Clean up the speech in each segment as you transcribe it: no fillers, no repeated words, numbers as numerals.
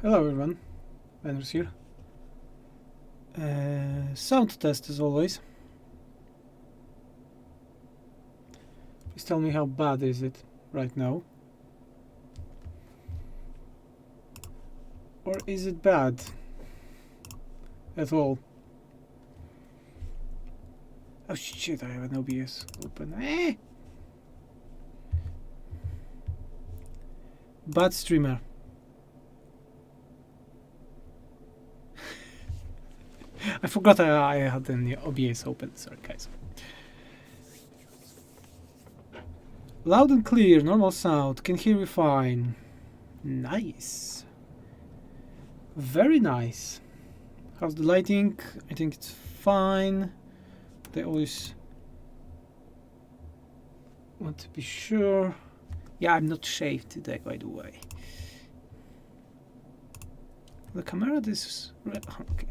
Hello everyone, Anders here. Sound test as always. Please tell me how bad is it right now. Or is it bad at all? Oh shit, I have an OBS open. Bad streamer. I forgot I had an OBS open. Sorry, guys. Loud and clear, normal sound. Can hear you fine. Nice. Very nice. How's the lighting? I think it's fine. They always want to be sure. Yeah, I'm not shaved today, by the way. The camera is okay.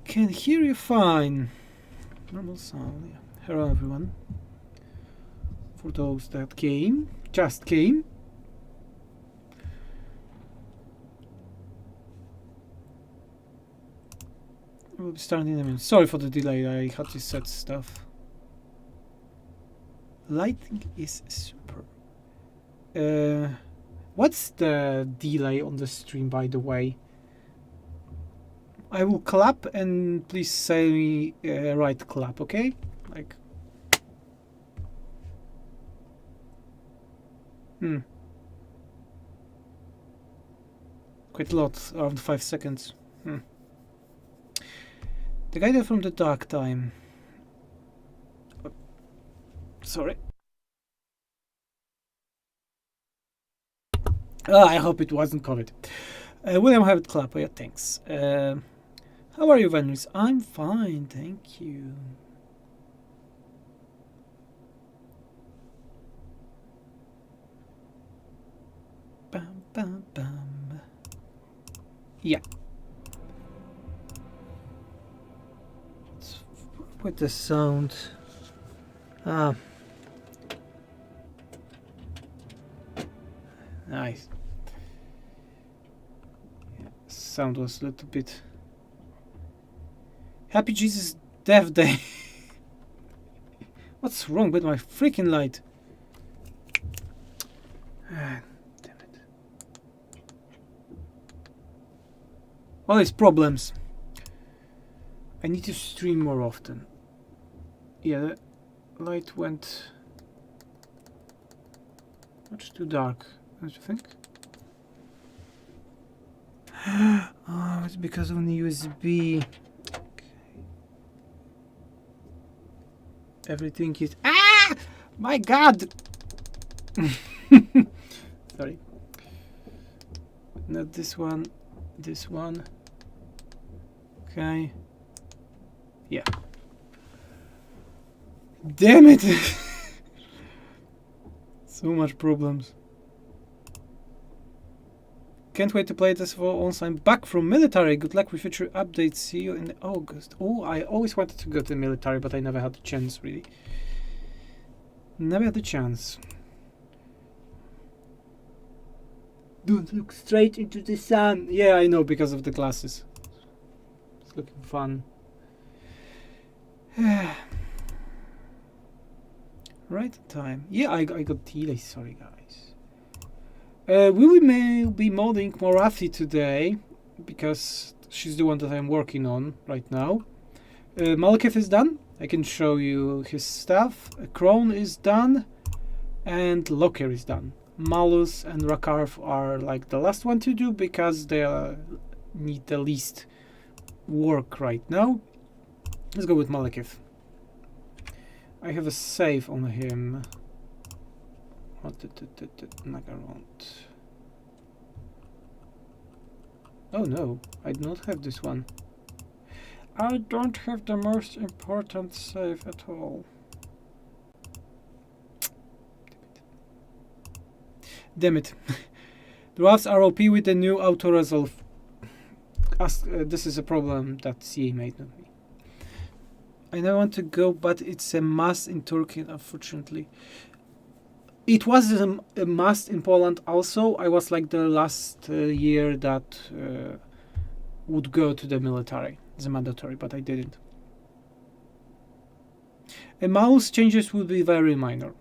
Can hear you fine. Normal sound. Yeah. Hello, everyone. For those that just came. We'll be starting in a minute. Sorry for the delay. I had to set stuff. Lighting is super. What's the delay on the stream, by the way? I will clap and please say right clap, okay? Like. Quite a lot, around 5 seconds. The guy from the dark time. Sorry. I hope it wasn't COVID. William Havitt Clap, yeah, thanks. How are you, Venus? I'm fine, thank you. Bam, bam, bam. Yeah. Let's put the sound. Nice. Yeah, sound was a little bit. Happy Jesus Death Day. What's wrong with my freaking light? Damn it. All these problems. I need to stream more often. Yeah, the light went much too dark, don't you think? Oh, it's because of the USB. Everything is my god. Sorry, not this one, this one. Okay, yeah, damn it. So much problems. Can't wait to play this for once I'm back from military. Good luck with future updates. See you in August. Oh, I always wanted to go to the military, but I never had the chance, really. Never had the chance. Don't look straight into the sun. Yeah, I know, because of the glasses. It's looking fun. Right time. Yeah, I got delay. Sorry, guys. We may be modding Morathi today because she's the one that I'm working on right now. Malekith is done. I can show you his stuff. Krone is done, and Lokhir is done. Malus and Rakarth are like the last one to do because they need the least work right now. Let's go with Malekith. I have a save on him. Nagaront. Oh no, I do not have this one. I don't have the most important save at all. Damn it. Dwarves are OP with the new auto-resolve. This is a problem that CA made, not me. I now want to go, but it's a must in Turkey, unfortunately. It was a must in Poland also. I was like the last year that would go to the military. It's mandatory, but I didn't. Mouse changes will be very minor.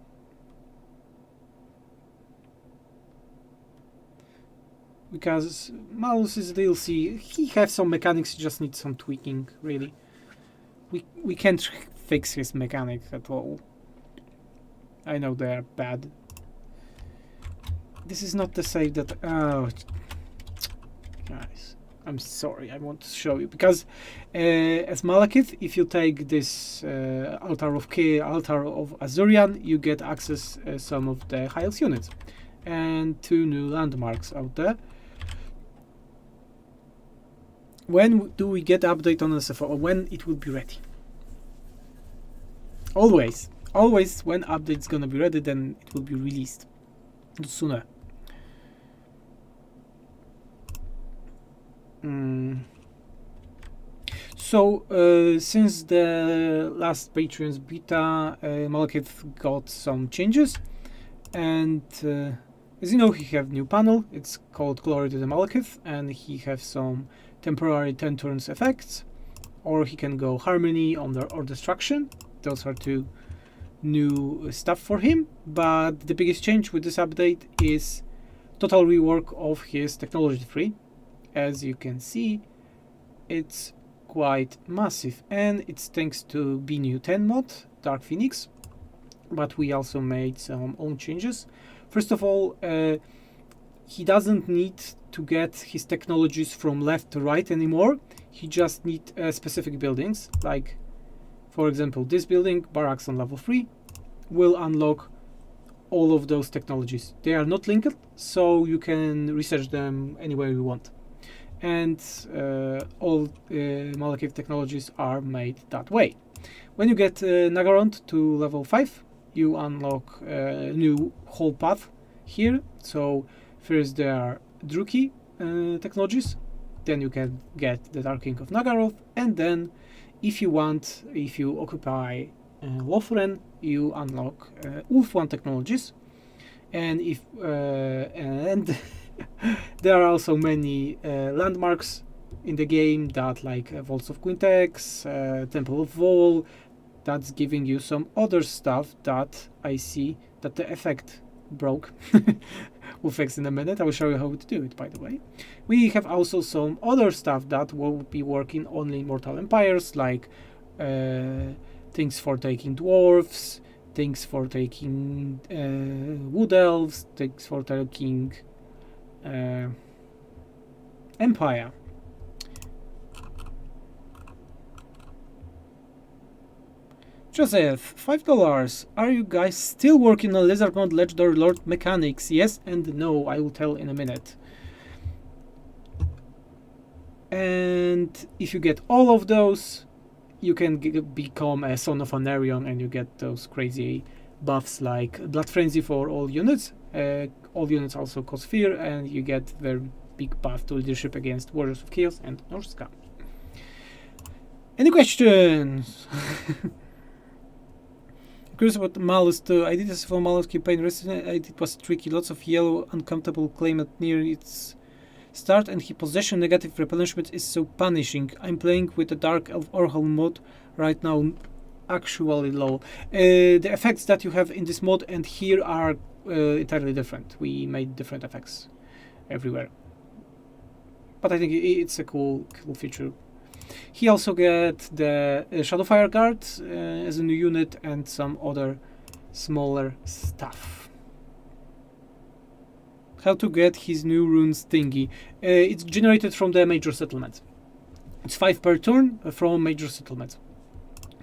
Because Mouse is DLC. He has some mechanics, just needs some tweaking, really. We can't fix his mechanics at all. I know they are bad. This is not the save that... Oh, guys, I'm sorry, I want to show you. Because as Malekith, if you take this Altar of Azurian, you get access some of the highest units. And 2 new landmarks out there. When do we get update on SFO? Or when it will be ready? Always when update's gonna be ready, then it will be released sooner. So since the last Patreon's beta, Malekith got some changes, and as you know, he have new panel. It's called Glory to the Malekith, and he have some temporary 10 turns effects, or he can go Harmony or Destruction. Those are 2 new stuff for him, but the biggest change with this update is total rework of his technology tree. As you can see, it's quite massive, and it's thanks to BNew 10 mod, Dark Phoenix, but we also made some own changes. First of all, he doesn't need to get his technologies from left to right anymore. He just needs specific buildings, like for example this building, barracks on level 3, will unlock all of those technologies. They are not linked, so you can research them anywhere you want. And all Malekith technologies are made that way. When you get Nagarond to level 5, you unlock a new whole path here. So first there are Druki technologies, then you can get the Dark King of Nagaroth, and then if you occupy Lothran, you unlock Wolf 1 technologies. And and there are also many landmarks in the game that, like Vaults of Quintex, Temple of Vol, that's giving you some other stuff that I see that the effect broke. We'll fix in a minute. I will show you how to do it, by the way. We have also some other stuff that will be working only in Mortal Empires, like things for taking dwarves, things for taking wood elves, things for taking Empire. Joseph, $5. Are you guys still working on Lizard Mod Legendary Lord mechanics? Yes and no, I will tell in a minute. And if you get all of those, you can become a Son of Anarion, and you get those crazy buffs like Blood Frenzy for all units. All units also cause fear, and you get very big buff to leadership against Warriors of Chaos and Norska. Any questions? Curious about Malus too. I did a SFO Malus campaign recently. It was tricky. Lots of yellow, uncomfortable claimant near its start, and his possession negative replenishment is so punishing. I'm playing with the Dark Elf overhaul mod right now, actually low. The effects that you have in this mod and here are entirely different. We made different effects everywhere, but I think it's a cool feature. He also get the Shadowfire Guard as a new unit and some other smaller stuff. How to get his new runes thingy? It's generated from the major settlements. It's 5 per turn from major settlements.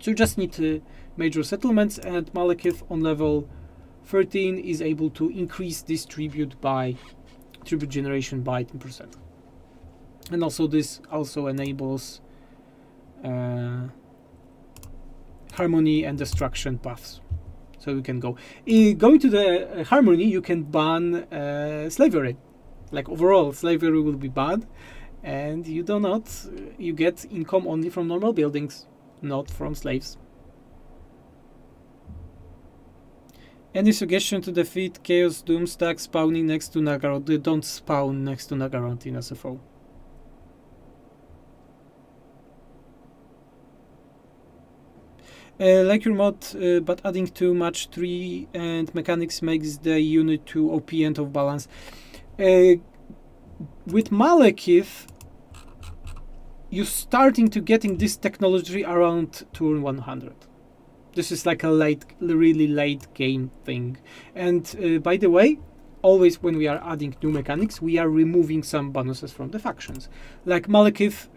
So you just need major settlements, and Malekith on level 13 is able to increase this tribute generation by 10%. And also this also enables harmony and destruction paths. So you can go. Going to the harmony, you can ban slavery. Like overall, slavery will be banned, and you get income only from normal buildings, not from slaves. Any suggestion to defeat Chaos Doomstack spawning next to Nagaroth? They don't spawn next to Nagaroth in SFO. Like your mod, but adding too much tree and mechanics makes the unit too OP and off balance. With Malekith, you're starting to getting this technology around turn 100. This is like a really late game thing. And by the way, always when we are adding new mechanics, we are removing some bonuses from the factions. Like Malekith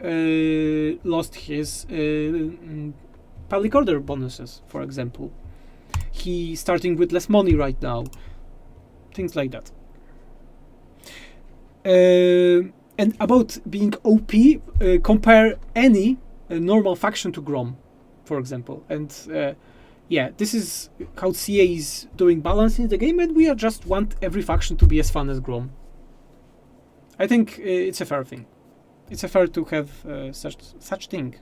lost his public order bonuses, for example. He starting with less money right now. Things like that. And about being OP, compare any normal faction to Grom, for example. And yeah, this is how CA is doing balance in the game, and we just want every faction to be as fun as Grom. I think it's a fair thing. It's a fair to have such thing.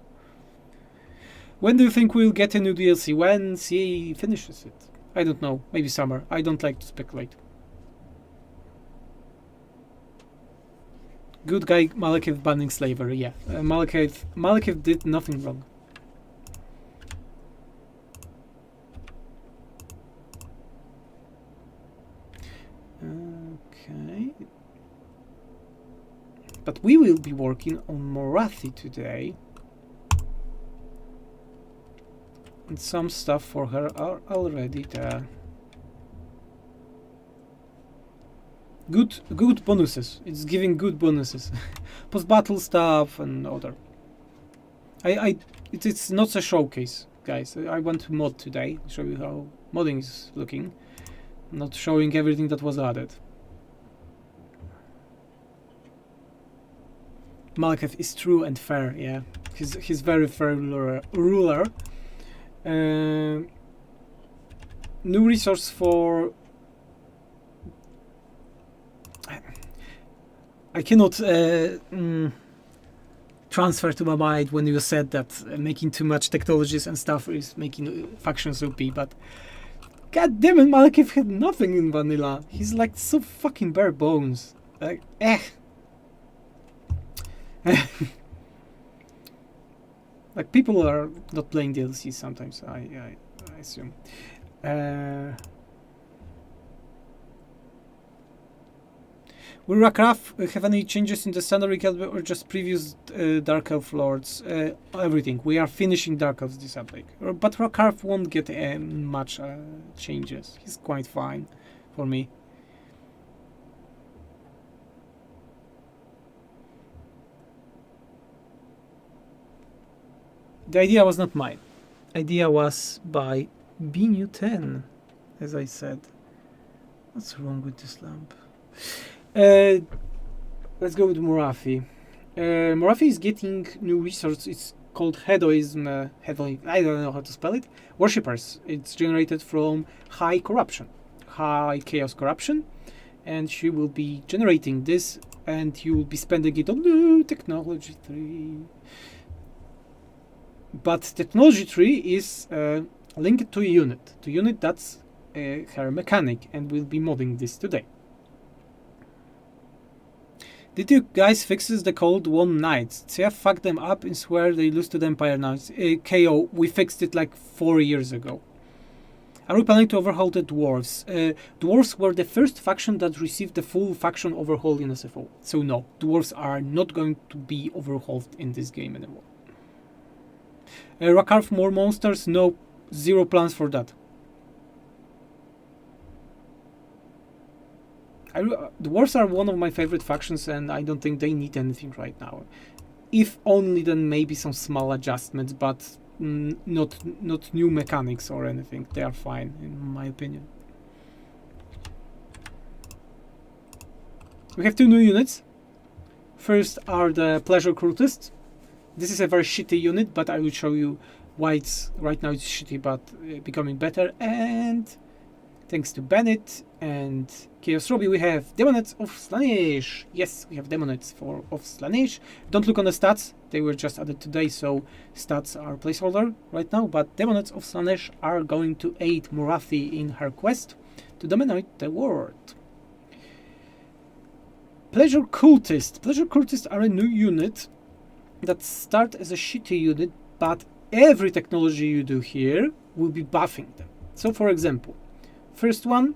When do you think we'll get a new DLC? When CA finishes it? I don't know. Maybe summer. I don't like to speculate. Good guy Malekith banning slavery. Yeah, Malekith did nothing wrong. Okay. But we will be working on Morathi today. And some stuff for her are already there. Good bonuses. It's giving good bonuses. Post-battle stuff and other. It's not a showcase, guys. I want to mod today. Show you how modding is looking. Not showing everything that was added. Malekith is true and fair, yeah. He's very fair ruler. New resource for... I cannot transfer to my mind when you said that making too much technologies and stuff is making factions OP, but god damn it, Malekith had nothing in vanilla. He's like so fucking bare bones. Like, Like, people are not playing DLC sometimes, I assume. Will Rakraf have any changes in the Sundering or just previous Dark Elf Lords? Everything. We are finishing Dark Elves this update. But Rakraf won't get much changes. He's quite fine for me. The idea was not mine. Idea was by BNU10, as I said. What's wrong with this lamp? Let's go with Morathi. Morathi is getting new resource. It's called Hedoism. I don't know how to spell it. Worshippers. It's generated from high chaos corruption, and she will be generating this, and you will be spending it on new technology 3. But technology tree is linked to a unit that's her mechanic, and we'll be modding this today. Did you guys fixes the Cold One Knights? CF fucked them up and swear they lose to the Empire now. KO, we fixed it like 4 years ago. Are we planning to overhaul the Dwarves? Dwarves were the first faction that received the full faction overhaul in SFO. So no, Dwarves are not going to be overhauled in this game anymore. Rakarth more monsters? No, zero plans for that. Dwarves are one of my favorite factions, and I don't think they need anything right now. If only, then maybe some small adjustments, but not new mechanics or anything. They are fine, in my opinion. We have 2 new units. First are the Pleasure Cultists. This is a very shitty unit, but I will show you why it's right now it's shitty, but becoming better. And thanks to Bennett and Chaos Robbie, we have Demonettes of Slaanesh. Yes, we have Demonettes of Slaanesh. Don't look on the stats; they were just added today, so stats are placeholder right now. But Demonettes of Slaanesh are going to aid Morathi in her quest. to dominate the world. Pleasure Cultists. Pleasure Cultists are a new unit that start as a shitty unit, but every technology you do here will be buffing them. So for example, first one,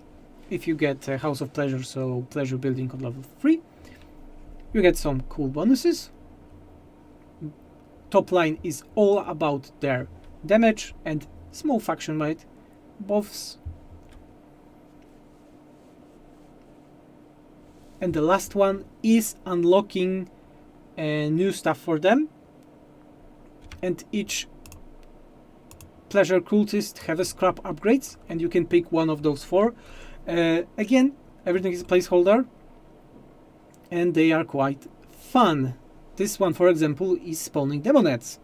if you get a House of Pleasure, so pleasure building on level 3, you get some cool bonuses. Top line is all about their damage and small faction might buffs. And the last one is unlocking new stuff for them. And each pleasure cultist have a scrap upgrades, and you can pick one of those 4. Again, everything is a placeholder, and they are quite fun. This one, for example, is spawning demonettes.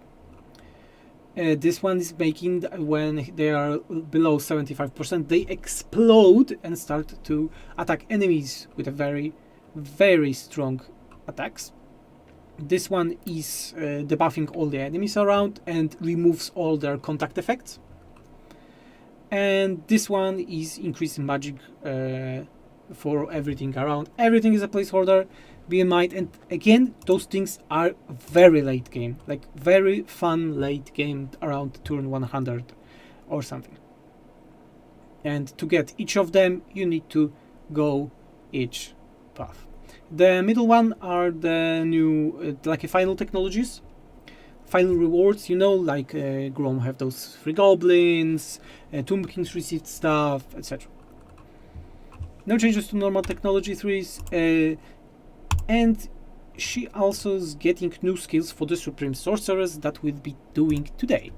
This one is making, when they are below 75%, they explode and start to attack enemies with a very, very strong attacks. This one is debuffing all the enemies around and removes all their contact effects. And this one is increasing magic for everything around. Everything is a placeholder, be in mind. And again, those things are very late game, like very fun late game around turn 100 or something. And to get each of them, you need to go each path. The middle one are the new, like final technologies, final rewards, you know, like Grom have those 3 goblins, Tomb Kings received stuff, etc. No changes to normal technology 3s, and she also is getting new skills for the Supreme Sorceress that we'll be doing today.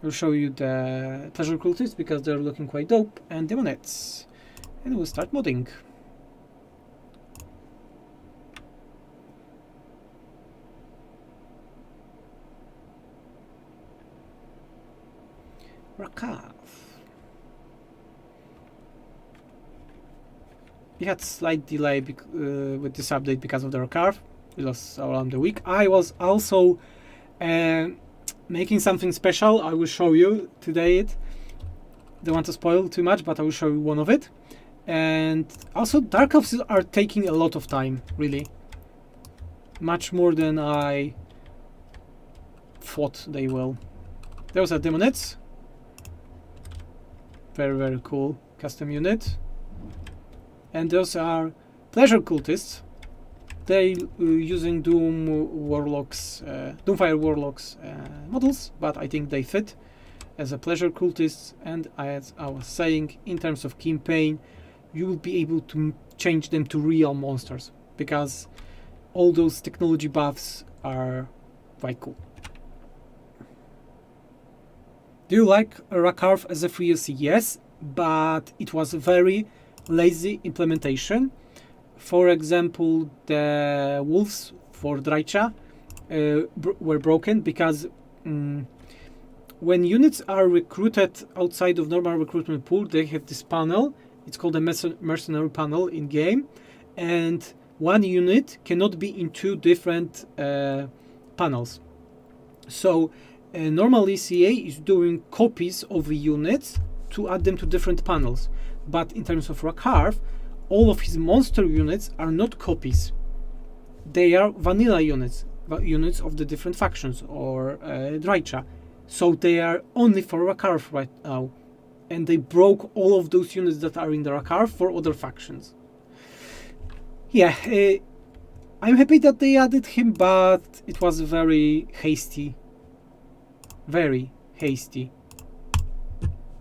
I'll show you the pleasure cultists because they're looking quite dope, and demonettes, and we'll start modding. Rakav. We had slight delay with this update because of the Rakav. It was around a week. I was also making something special. I will show you today. Don't want to spoil too much, but I will show you one of it. And also, Dark Elves are taking a lot of time, really. Much more than I thought they will. Those are demonettes. Very, very cool custom unit. And those are pleasure cultists. They using Doomfire Warlocks models, but I think they fit as a pleasure cultist. And as I was saying, in terms of campaign, you will be able to change them to real monsters because all those technology buffs are quite cool. Do you like Rakarth as a 3LC? Yes, but it was a very lazy implementation. For example, the wolves for Draicha were broken because when units are recruited outside of normal recruitment pool, they have this panel. It's called a mercenary panel in game, and one unit cannot be in 2 different panels. So normally CA is doing copies of the units to add them to different panels, but in terms of Rakarth, all of his monster units are not copies. They are vanilla units, units of the different factions or Draicha. So they are only for Rakarth right now, and they broke all of those units that are in the Rakarth for other factions. Yeah, I'm happy that they added him, but it was very hasty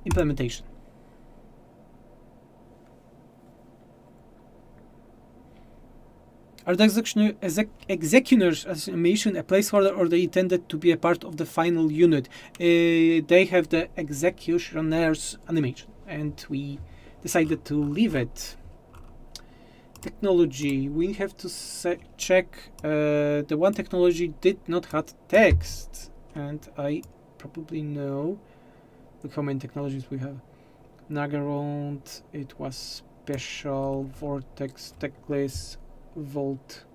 implementation. Are the executioners animation a placeholder, or they intended to be a part of the final unit? They have the executioners animation, and we decided to leave it. Technology, we have to check. The one technology did not have text, and I probably know. Look how many technologies we have. Nagarond, it was special, Vortex, Teclis, Volt.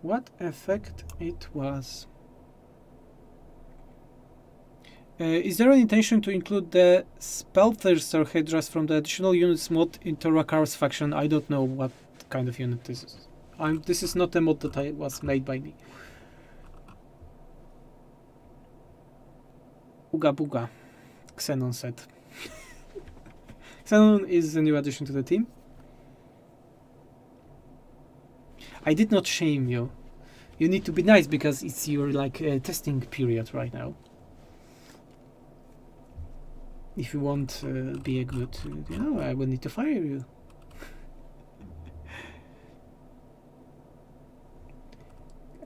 What effect it was? Is there an intention to include the Spellthirster headdress from the additional units mod into Rakar's faction? I don't know what kind of unit this is. This is not a mod that was made by me. Ooga booga, Xenon said. Xenon is a new addition to the team. I did not shame you. You need to be nice because it's your testing period right now. If you won't be a good, I will need to fire you.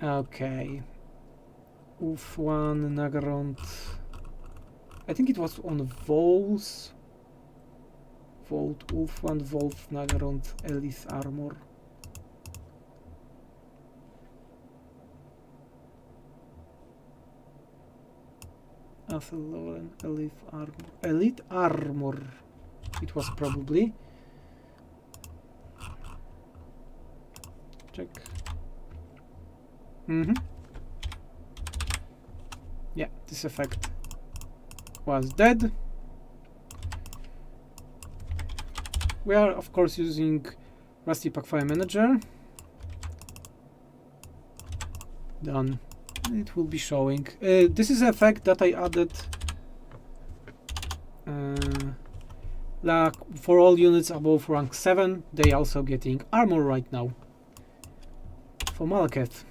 Okay. Ulf1, Nagarond. I think it was on Vols. Volt, Ulf1, Wolf, Nagarond, Elith Armor. Athelloren, Elite Armor. It was probably. Check. Yeah, this effect was dead. We are of course using Rusty Packfire Manager. Done. It will be showing. This is an effect that I added for all units above rank 7. They also getting armor right now for Malekith.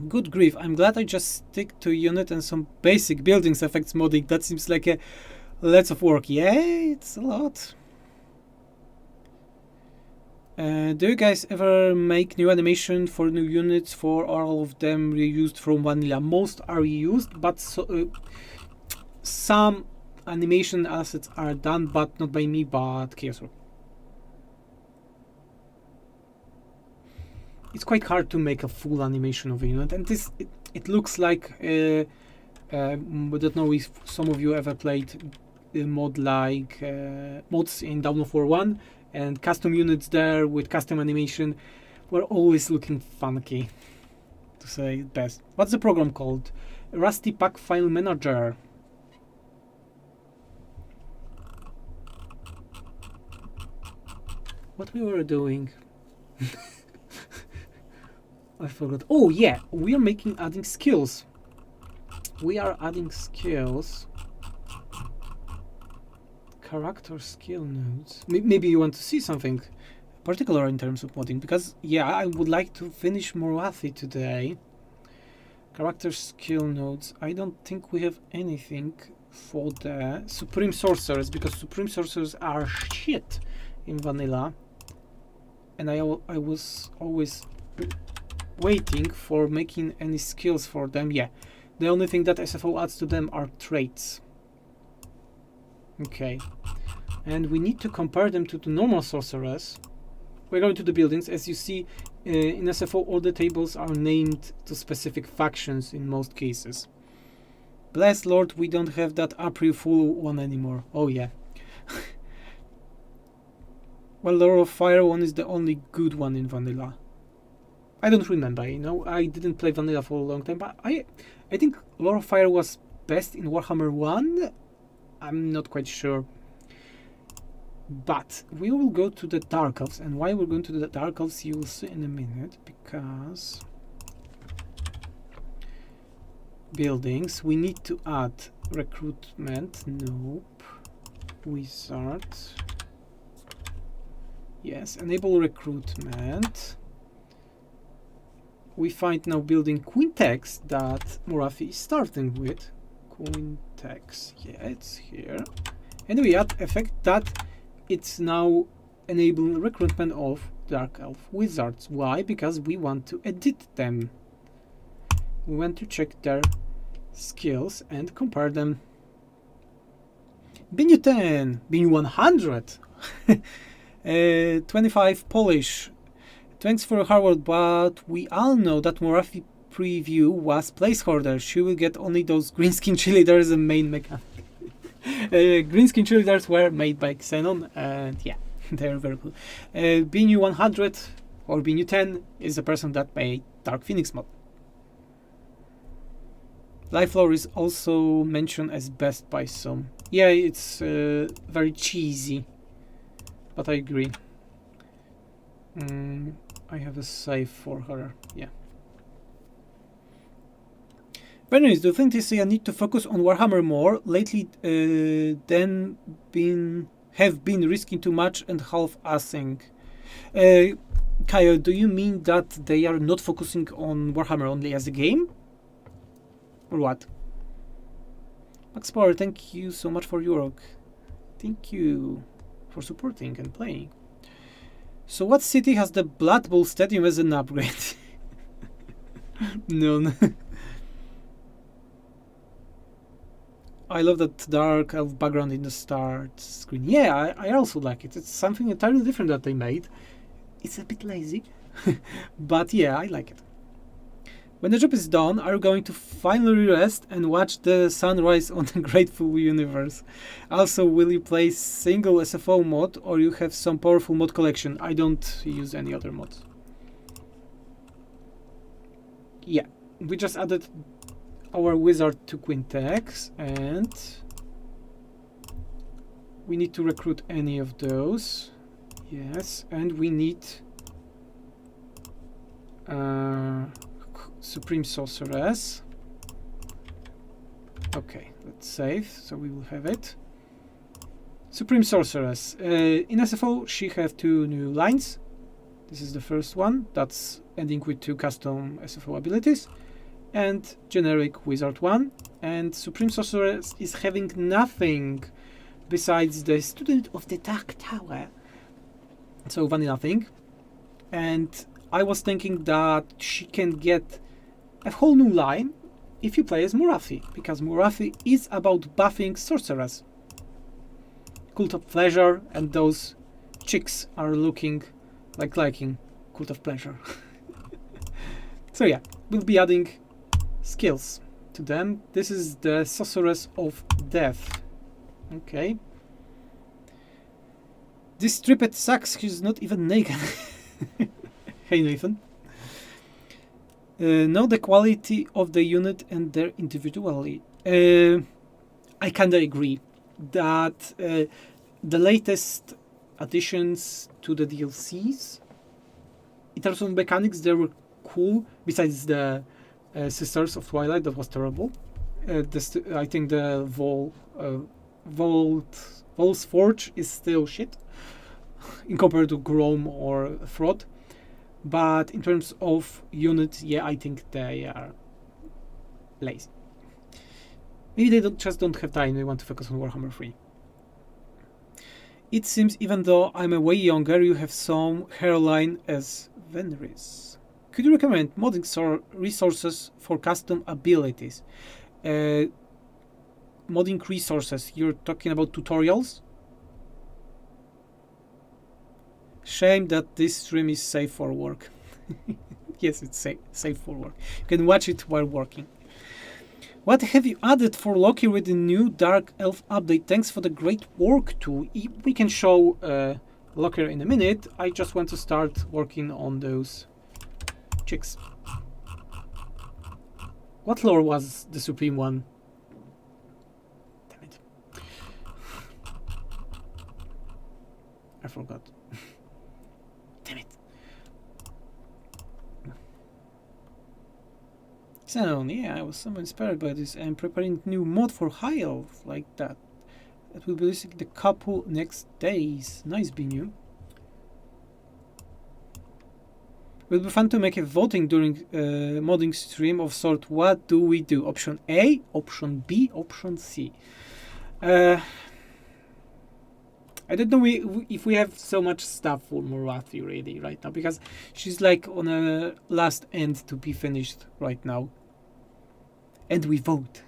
Good grief, I'm glad I just stick to unit and some basic buildings effects modding. That seems like a lots of work. Yeah, it's a lot. Do you guys ever make new animation for new units, for all of them reused from vanilla? Most are reused, but some animation assets are done, but not by me, but Chaos. It's quite hard to make a full animation of a unit, and this it looks like I don't know if some of you ever played mods in Dawn of War 1, and custom units there with custom animation were always looking funky, to say it best. What's the program called? Rusty Pack File Manager. What we were doing? I forgot. Oh yeah, we are adding skills. We are adding skills. Character skill nodes. Maybe you want to see something particular in terms of modding, because yeah, I would like to finish Morathi today. Character skill nodes. I don't think we have anything for the Supreme Sorceress, because Supreme Sorcerers are shit in vanilla, and I was always waiting for making any skills for them. Yeah, the only thing that SFO adds to them are traits. Okay, and we need to compare them to the normal Sorceress. We're going to the buildings. As you see, in SFO all the tables are named to specific factions in most cases. Bless Lord, we don't have that April Fool one anymore. Oh yeah. Well, Lord of Fire one is the only good one in vanilla. I don't remember, I didn't play vanilla for a long time, but I think Lord of Fire was best in Warhammer 1. I'm not quite sure. But we will go to the Dark Elves, and why we're going to the Dark Elves you will see in a minute, because buildings, we need to add recruitment. Nope. Wizard. Yes, enable recruitment. We find now building Quintex that Morathi is starting with. Quintex, yeah, it's here. And we add effect that it's now enabling recruitment of Dark Elf Wizards. Why? Because we want to edit them. We want to check their skills and compare them. Binu 10, Binu 100, 25 Polish. Thanks for Harvard, but we all know that Morathi preview was placeholder. She will get only those greenskin cheerleaders and main mechanic. Greenskin cheerleaders were made by Xenon, and yeah, they're very cool. Binu 100 or Binu 10 is the person that made Dark Phoenix mod. Life lore is also mentioned as best by some. Yeah, it's very cheesy, but I agree. I have a save for her. Yeah. Anyways, do you think they say I need to focus on Warhammer more lately than have been risking too much and half-assing? Kyle, do you mean that they are not focusing on Warhammer only as a game? Or what? Max Power, thank you so much for your work. Thank you for supporting and playing. So what city has the Blood Bowl Stadium as an upgrade? None. I love that dark elf background in the start screen. Yeah, I also like it. It's something entirely different that they made. It's a bit lazy, but yeah, I like it. When the job is done, are you going to finally rest and watch the sunrise on the Grateful Universe? Also, will you play single SFO mod or you have some powerful mod collection? I don't use any other mods. Yeah, we just added our wizard to Quintex and we need to recruit any of those. Yes, and we need Supreme Sorceress. Okay, let's save, so we will have it. Supreme Sorceress. In SFO, she have 2 new lines. This is the first one, that's ending with 2 custom SFO abilities. And generic Wizard 1. And Supreme Sorceress is having nothing besides the Student of the Dark Tower. So vanilla thing. And I was thinking that she can get a whole new line if you play as Morathi, because Morathi is about buffing Sorceress. Cult of Pleasure, and those chicks are looking like liking Cult of Pleasure. So yeah, we'll be adding skills to them. This is the Sorceress of Death. Okay. This stripped sucks, he's not even naked. Hey Nathan. Know the quality of the unit and their individuality. I kinda agree that the latest additions to the DLCs, in terms of mechanics, they were cool, besides the Sisters of Twilight, that was terrible. I think the Vol's Forge is still shit in compared to Grom or Fraud. But in terms of units, yeah, I think they are lazy. Maybe they just don't have time, they want to focus on Warhammer 3. It seems even though I'm a way younger, you have some hairline as Venris. Could you recommend modding resources for custom abilities? Modding resources, you're talking about tutorials? Shame that this stream is safe for work. Yes, it's safe for work. You can watch it while working. What have you added for Lokhir with the new Dark Elf update? Thanks for the great work too. We can show Lokhir in a minute. I just want to start working on those chicks. What lore was the Supreme one? Damn it. I forgot. Damn it. So, yeah, I was so inspired by this. I'm preparing new mod for High Elf, like that. That will be releasing the couple next days. Nice, Binu. It will be fun to make a voting during modding stream of sort. What do we do? Option A, option B, option C. I don't know if we have so much stuff for Morathi really right now, because she's like on a last end to be finished right now. And we vote.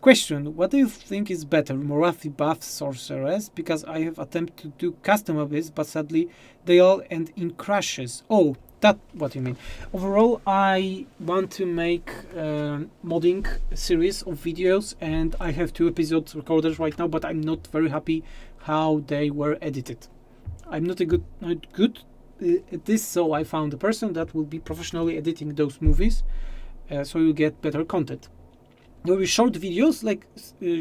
Question, what do you think is better, Morathi buff Sorceress? Because I have attempted to do custom abilities, but sadly they all end in crashes. Oh, that's what you mean. Overall, I want to make modding series of videos, and I have 2 episodes recorded right now, but I'm not very happy how they were edited. I'm not good at this, so I found a person that will be professionally editing those movies, so you get better content. will be short videos like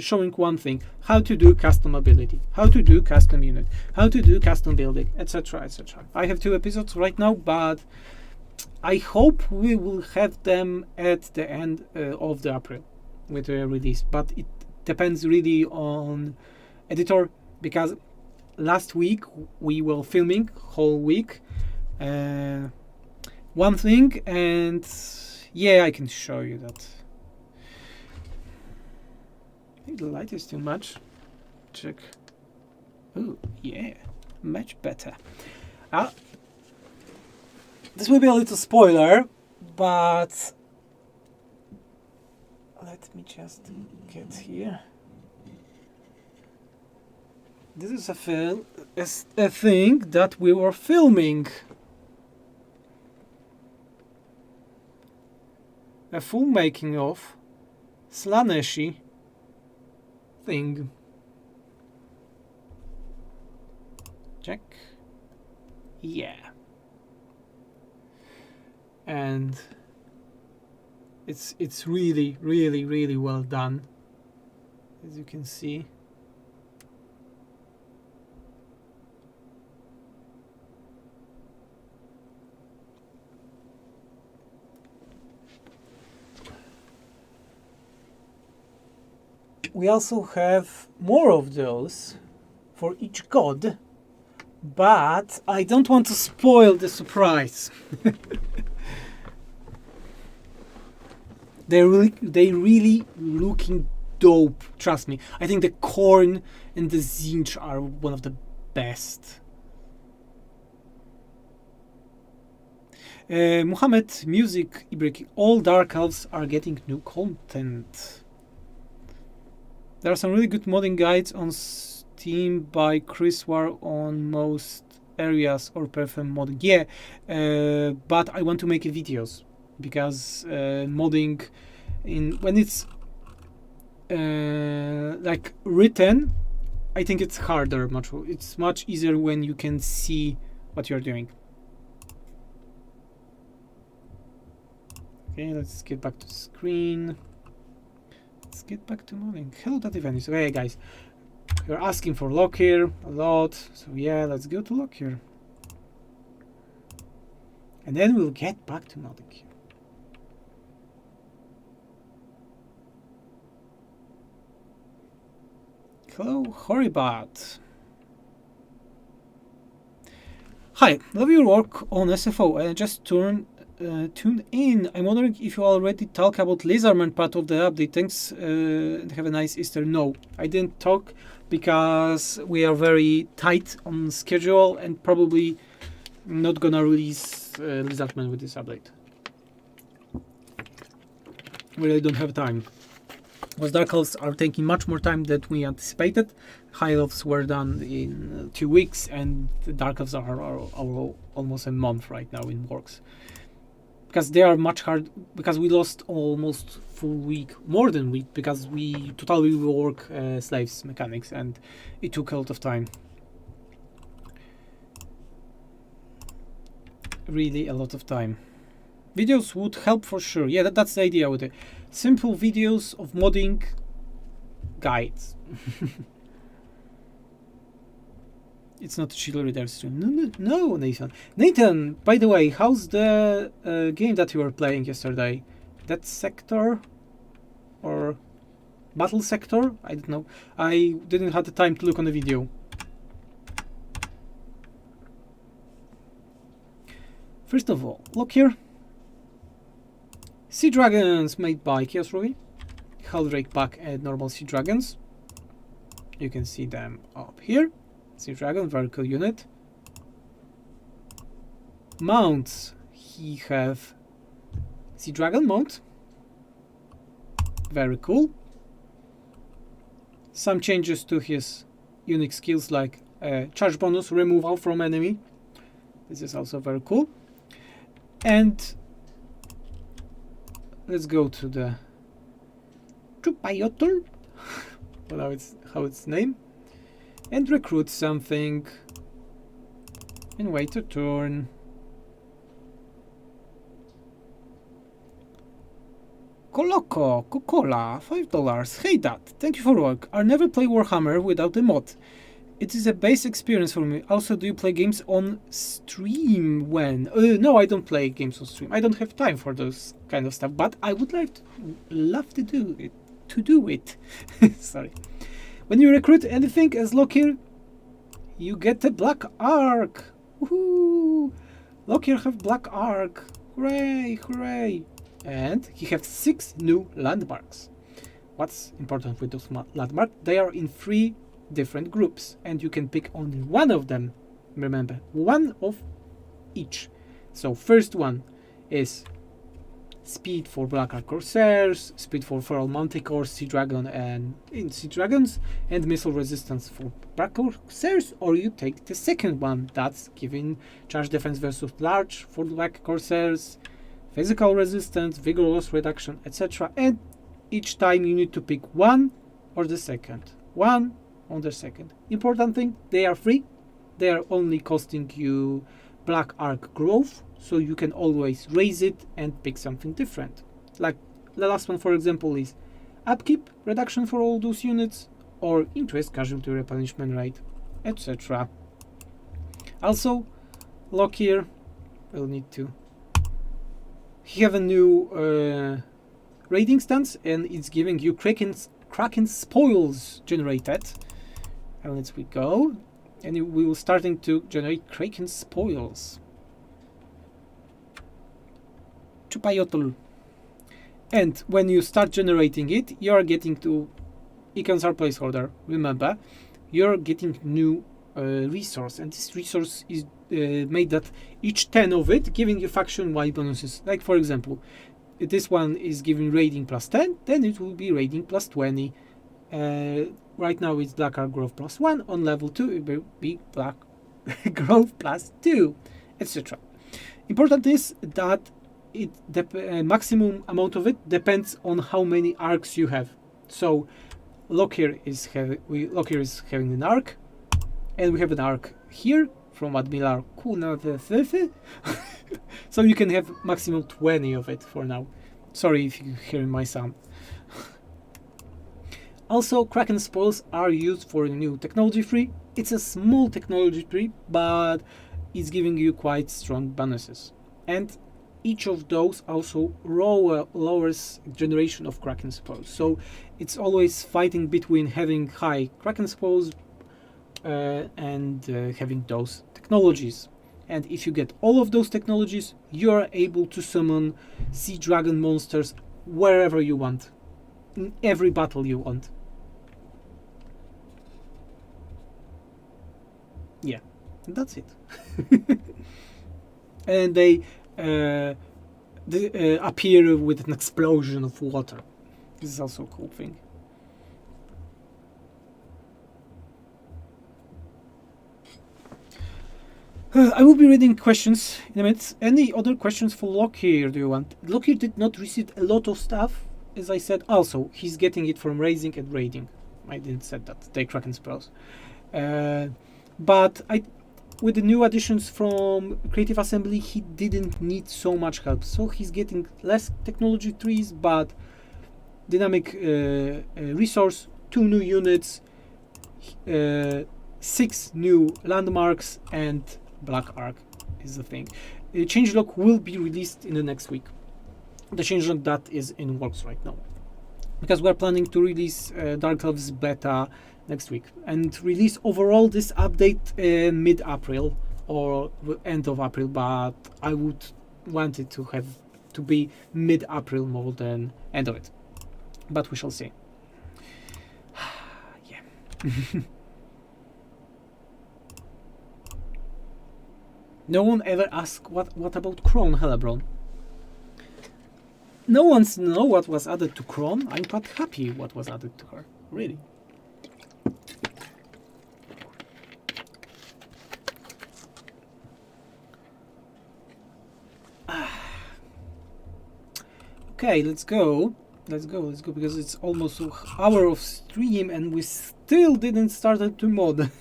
showing one thing: how to do custom ability, how to do custom unit, how to do custom building, etc., etc. I have 2 episodes right now, but I hope we will have them at the end of the April with the release. But it depends really on editor, because last week we were filming whole week one thing, and yeah, I can show you that. I think the light is too much. Check. Oh yeah, much better. This will be a little spoiler, but let me just get here. This is a thing that we were filming. A full making of Slaanesh thing. Check. Yeah. And it's really, really, really well done, as you can see. We also have more of those for each god, but I don't want to spoil the surprise. They really looking dope, trust me. I think the corn and the zinch are one of the best. Muhammad Music Ibrik, all Dark Elves are getting new content. There are some really good modding guides on Steam by Chris War on most areas or perform modding. Yeah, but I want to make videos, because modding when it's like written, I think it's harder. It's much easier when you can see what you're doing. Okay, let's get back to the screen. Let's get back to modding. Hello, that event is okay, guys. You're asking for Lokhir a lot, so yeah, let's go to Lokhir, and then we'll get back to modding here. Hello, Horribat. Hi, love your work on SFO. I just tuned in. I'm wondering if you already talk about Lizardman part of the update. Thanks, and have a nice Easter. No, I didn't talk because we are very tight on schedule and probably not gonna release Lizardman with this update. We really don't have time. Because Dark Elves are taking much more time than we anticipated. High Elves were done in 2 weeks, and the Dark Elves are almost a month right now in works. Because they are much hard, because we lost almost full week, more than week, because we totally rework slaves mechanics, and it took a lot of time. Really a lot of time. Videos would help for sure. Yeah, that's the idea with it. Simple videos of modding guides. It's not a chill reader stream. No, Nathan. Nathan, by the way, how's the game that you were playing yesterday? That sector? Or battle sector? I don't know. I didn't have the time to look on the video. First of all, look here. Sea Dragons made by Chaos Ruby. Helldrake Pack and normal Sea Dragons. You can see them up here. Sea Dragon, very cool unit. Mounts. He have Sea Dragon mount. Very cool. Some changes to his unique skills, like charge bonus removal from enemy. This is also very cool. And let's go to the Trupayotl, how it's named, and recruit something and wait a turn. Coloco, Coca-Cola, $5. Hey Dad, thank you for work. I'll never play Warhammer without a mod. It is a base experience for me. Also, do you play games on stream when? No, I don't play games on stream. I don't have time for those kind of stuff, but I would love to do it. Sorry. When you recruit anything as Lokhir, you get a black arc. Woohoo! Lokhir have black arc. Hooray, hooray. And he has 6 new landmarks. What's important with those landmarks? They are in 3 different groups, and you can pick only one of them. Remember, one of each. So first one is speed for Black Ark Corsairs, speed for Feral Manticore, Sea Dragon and Sea Dragons, and missile resistance for Black Corsairs, or you take the second one that's giving charge defense versus large for Black Corsairs, physical resistance, vigor loss reduction, etc. And each time you need to pick one or the second. One on the second. Important thing, they are free. They are only costing you Black Arc growth, so you can always raise it and pick something different. Like the last one, for example, is upkeep reduction for all those units, or increased casualty replenishment rate, etc. Also, Lokhir will need to. He have a new raiding stance, and it's giving you Kraken spoils generated. And let's we go, and we will starting to generate Kraken spoils. Chupayotl. And when you start generating it, you are getting to icons are placeholder. Remember, you're getting new resource, and this resource is made that each 10 of it giving you faction wide bonuses. Like for example, if this one is giving raiding plus 10, then it will be raiding plus 20. Right now it's Black Ark growth plus 1. On level 2 it will be Black growth plus 2, etc. Important is that the maximum amount of it depends on how many arcs you have. So Lokhir is having an arc, and we have an arc here from Admiral Kuna. So you can have maximum 20 of it for now. Sorry if you're hearing my sound. Also, Kraken spoils are used for a new technology tree. It's a small technology tree, but it's giving you quite strong bonuses. And each of those also lowers generation of Kraken spoils. So it's always fighting between having high Kraken spoils and having those technologies. And if you get all of those technologies, you are able to summon Sea Dragon monsters wherever you want, in every battle you want. Yeah, that's it. And they appear with an explosion of water. This is also a cool thing. I will be reading questions in a minute. Any other questions for Lokhir do you want? Lokhir did not receive a lot of stuff, as I said. Also, he's getting it from raising and raiding. I didn't said that. They Kraken spells. But with the new additions from Creative Assembly, he didn't need so much help. So he's getting less technology trees, but dynamic resource, 2 new units, 6 new landmarks, and Black Ark is the thing. Changelog will be released in the next week. The changelog that is in works right now, because we're planning to release Dark Elves beta next week and release overall this update mid-April or end of April, but I would want it to be mid-April more than end of it, but we shall see. Yeah. No one ever asked what about Kron Hellebron. No one's know what was added to Kron. I'm quite happy what was added to her, really. Okay, let's go, because it's almost an hour of stream and we still didn't start to mod.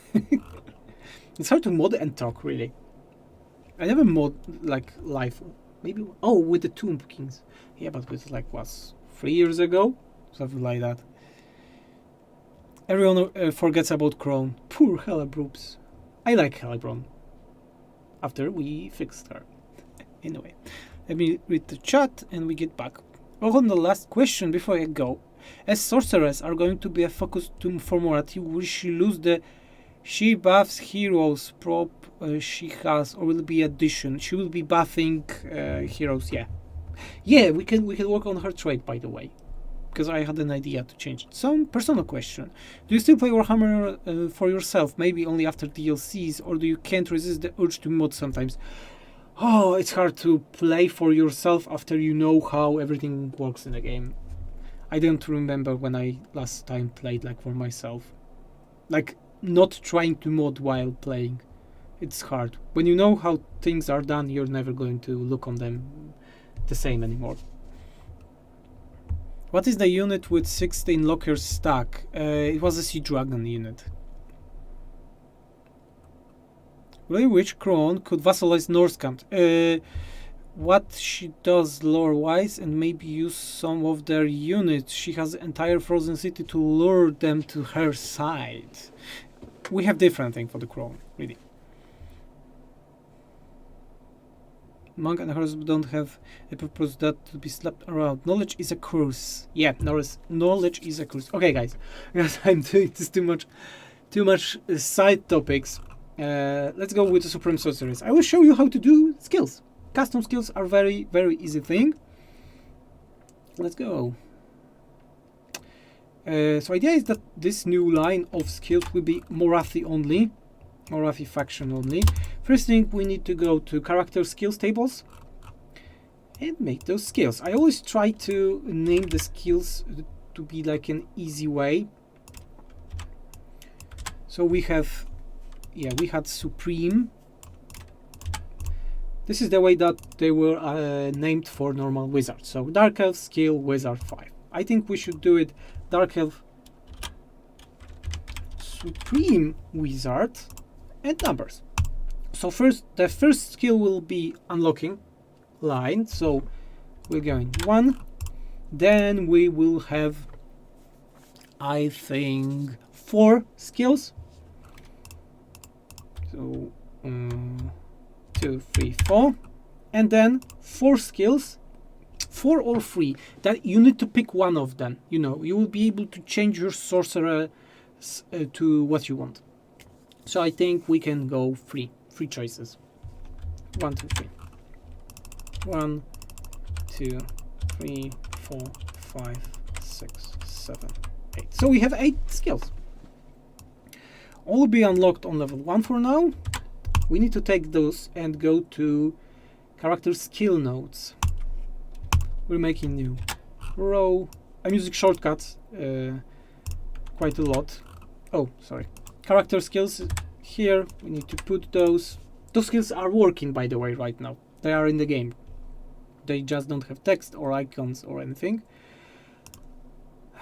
It's hard to mod and talk, really. I never mod like live. Maybe with the Tomb Kings. Yeah, but with like was 3 years ago, something like that. Everyone forgets about Crone. Poor Hellebron. I like Hellebron. After we fixed her. Anyway, let me read the chat and we get back. On the last question before I go. As Sorceress are going to be a focus for Morathi, will she lose the she buffs heroes prop she has, or will it be addition? She will be buffing heroes, yeah. Yeah, we can work on her trait, by the way, because I had an idea to change it. Some personal question: do you still play Warhammer for yourself? Maybe only after DLCs, or do you can't resist the urge to mod sometimes? Oh, it's hard to play for yourself after you know how everything works in the game. I don't remember when I last time played like for myself. Like, not trying to mod while playing. It's hard. When you know how things are done, you're never going to look on them the same anymore. What is the unit with 16 Lokhir stack? It was a Sea Dragon unit. Really, which Crone could vassalize Norse camp? What she does lore-wise, and maybe use some of their units. She has entire frozen city to lure them to her side. We have different thing for the Crone, really. Monk and horse don't have a purpose that to be slapped around. Knowledge is a curse. Yeah, knowledge is a curse. Okay, guys, because I'm doing this too much side topics. Let's go with the Supreme Sorceress. I will show you how to do skills. Custom skills are very, very easy thing. Let's go. So idea is that this new line of skills will be Morathi only. Morathi faction only. First thing, we need to go to character skills tables and make those skills. I always try to name the skills to be like an easy way. So we have, yeah, we had Supreme. This is the way that they were named for normal wizards. So Dark Elf skill wizard 5. I think we should do it Dark Elf Supreme wizard and numbers. So the first skill will be unlocking line. So we're going 1. Then we will have, I think, 4 skills. So 2, 3, 4, and then 4 skills, 4 or 3. That you need to pick one of them. You know, you will be able to change your sorcerer to what you want. So I think we can go 3 choices. 1, 2, 3. 1, 2, 3, 4, 5, 6, 7, 8. So we have 8 skills. All will be unlocked on level 1 for now. We need to take those and go to character skill nodes. We're making new row. I'm using shortcuts quite a lot. Oh, sorry. Character skills here. We need to put those. Those skills are working, by the way, right now. They are in the game. They just don't have text or icons or anything.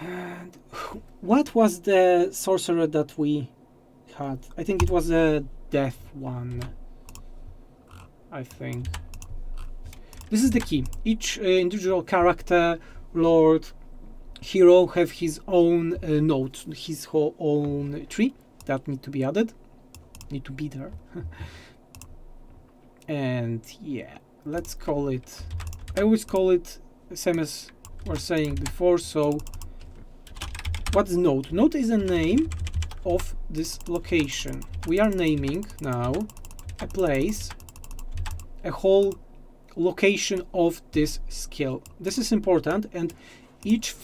And what was the sorcerer that we had? I think it was a death one. I think. This is the key. Each individual character, lord, hero have his own node, his own tree that need to be added. Need to be there. And yeah, let's call it. I always call it same as we were saying before. So, what's node? Node is a name of this location. We are naming now a place, a whole location of this skill. This is important, and each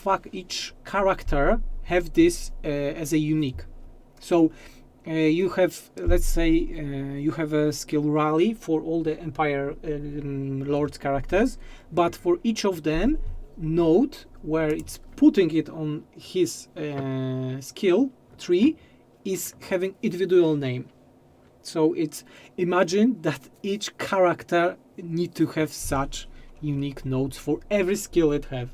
character have this as a unique. So you have, let's say, you have a skill rally for all the Empire Lord characters, but for each of them, node where it's putting it on his skill tree is having individual name. So it's, imagine that each character need to have such unique nodes for every skill it have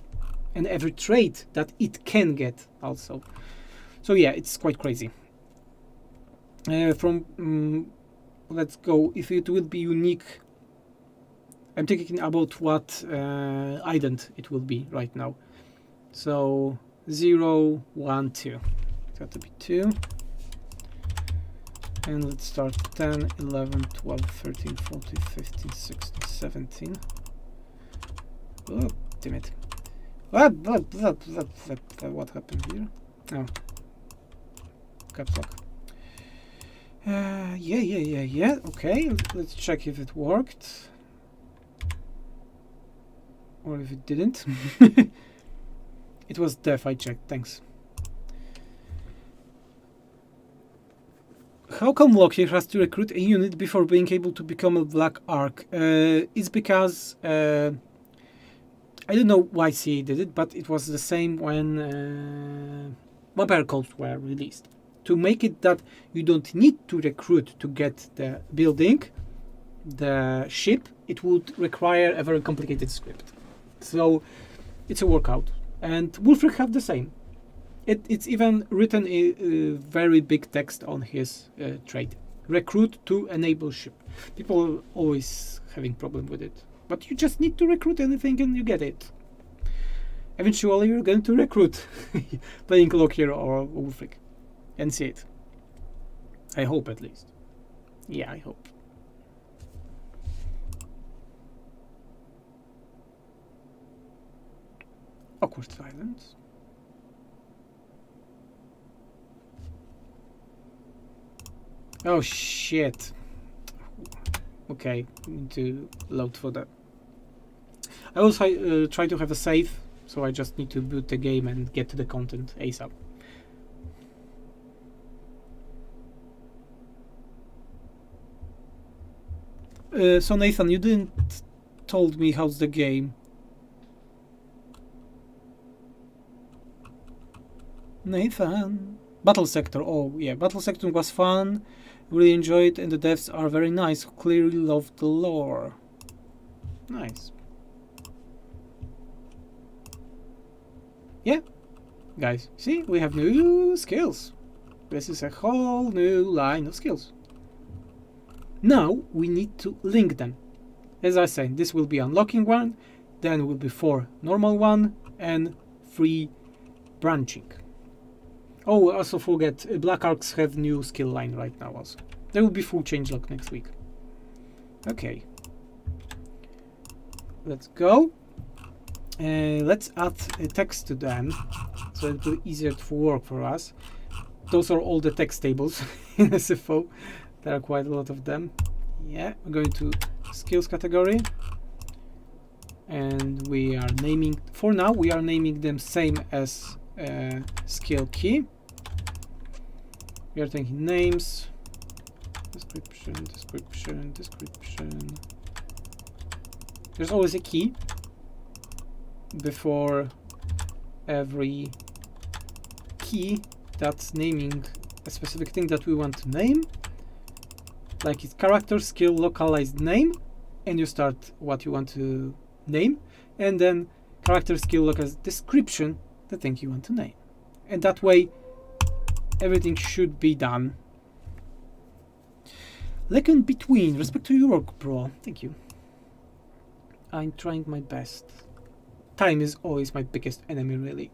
and every trait that it can get also. So yeah, it's quite crazy. Let's go, if it will be unique, I'm thinking about what ident it will be right now. So 0, 1, 2. It's got to be 2. And let's start 10, 11, 12, 13, 14, 15, 16, 17. Oh, damn it. What happened here? Oh. Caps lock. Yeah. Okay, let's check if it worked. Or if it didn't. It was deaf, I checked, thanks. How come Lokhir has to recruit a unit before being able to become a Black Ark? It's because I don't know why CA did it, but it was the same when Vampire Codes were released. To make it that you don't need to recruit to get the building, the ship, it would require a very complicated script. So it's a workout. And Wulfric have the same. It's even written a very big text on his trait. Recruit to enable ship. People are always having problem with it. But you just need to recruit anything and you get it. Eventually you're going to recruit playing Lokhir or Wulfric. And see it. I hope at least. Yeah, I hope. Awkward silence. Oh shit. Okay, need to load for that. I also try to have a save, so I just need to boot the game and get to the content ASAP. So Nathan, you didn't told me how's the game. Nathan. Battle Sector. Oh yeah, Battle Sector was fun. Really enjoyed, and the devs are very nice. Clearly loved the lore. Nice. Yeah, guys. See, we have new skills. This is a whole new line of skills. Now we need to link them. As I said, this will be unlocking one, then will be 4 normal one, and 3 branching. Oh, also forget, Black Arks have new skill line right now also. There will be full changelog next week. Okay. Let's go. Let's add a text to them, so it will be easier to work for us. Those are all the text tables in SFO. There are quite a lot of them. Yeah, we're going to skills category. And we are naming, for now, we are naming them same as skill key. We are taking names, description. There's always a key before every key that's naming a specific thing that we want to name. Like it's character, skill, localized name, and you start what you want to name, and then character, skill, localized description, the thing you want to name. And that way everything should be done. Like in between, respect to your work, bro. Thank you. I'm trying my best. Time is always my biggest enemy, really.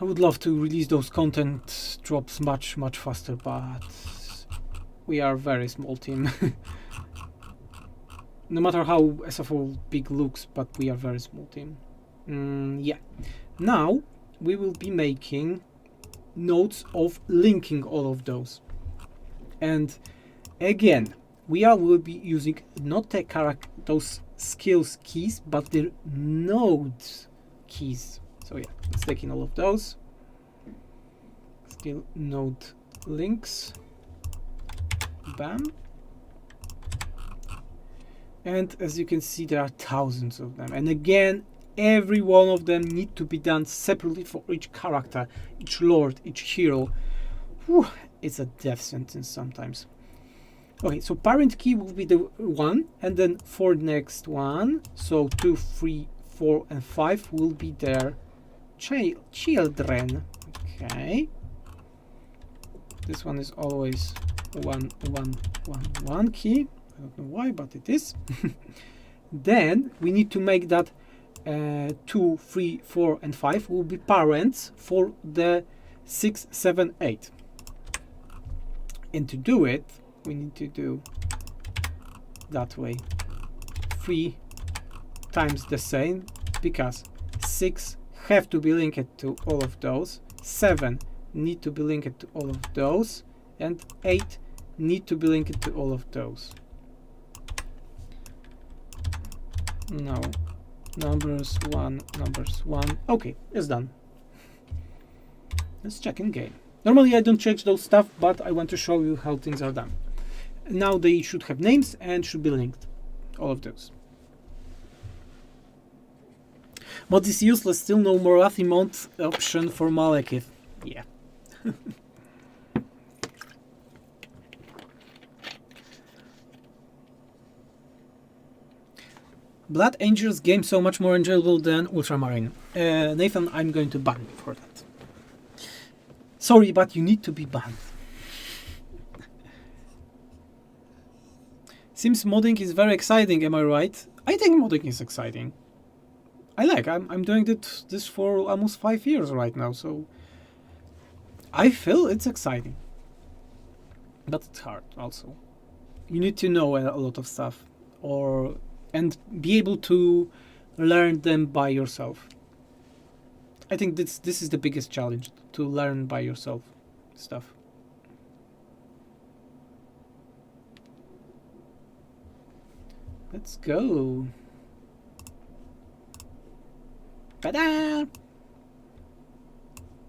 I would love to release those content drops much faster, but we are a very small team. No matter how SFO big looks, but we are a very small team. Yeah. Now we will be making notes of linking all of those. And again, we will be using not the those skills keys, but the nodes keys. So yeah, let's take in all of those. Skill node links. Bam. And as you can see, there are thousands of them. And again, every one of them need to be done separately for each character, each lord, each hero. Whew, it's a death sentence sometimes. Okay, so parent key will be the 1, and then for next one, so 2, 3, 4, and 5 will be their children. Okay. This one is always 1, 1, 1, 1 key. I don't know why, but it is. Then we need to make that 2, 3, 4, and 5 will be parents for the 6, 7, 8. And to do it, we need to do that way. 3 times the same, because 6 have to be linked to all of those, 7 need to be linked to all of those, and 8 need to be linked to all of those. No. Numbers 1, numbers 1. Okay, it's done. Let's check in game. Normally I don't change those stuff, but I want to show you how things are done. Now they should have names and should be linked. All of those. Mod is useless, still no Morathi mod option for Malekith. Yeah. Blood Angels game so much more enjoyable than Ultramarine. Nathan, I'm going to ban you for that. Sorry, but you need to be banned. Seems modding is very exciting, am I right? I think modding is exciting. I'm doing this for almost 5 years right now, so I feel it's exciting. But it's hard also. You need to know a lot of stuff and be able to learn them by yourself. I think this is the biggest challenge, to learn by yourself stuff. Let's go. Ta-da!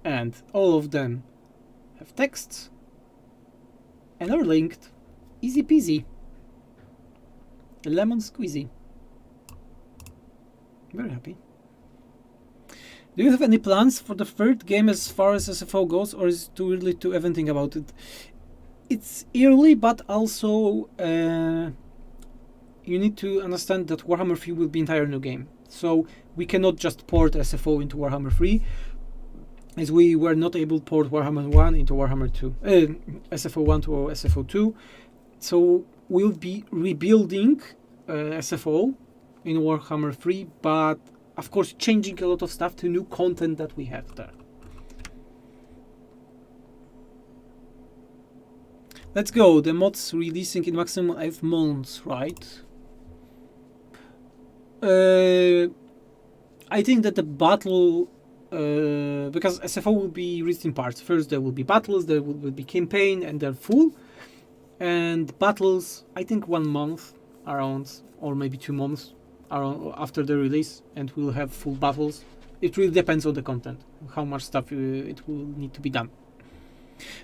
And all of them have texts and are linked. Easy peasy. Lemon squeezy. Very happy. Do you have any plans for the third game as far as SFO goes, or is it too early to even think about it? It's early, but also you need to understand that Warhammer 3 will be an entire new game. So we cannot just port SFO into Warhammer 3, as we were not able to port Warhammer 1 into Warhammer 2, SFO 1 to SFO 2. So we'll be rebuilding SFO in Warhammer 3, but of course changing a lot of stuff to new content that we have there. Let's go. The mod's releasing in maximum 8 months, right? I think that the battle, because SFO will be released in parts. First there will be battles, there will be campaign, and they're full. And battles, I think 1 month around, or maybe 2 months around after the release, and we'll have full battles. It really depends on the content, how much stuff it will need to be done.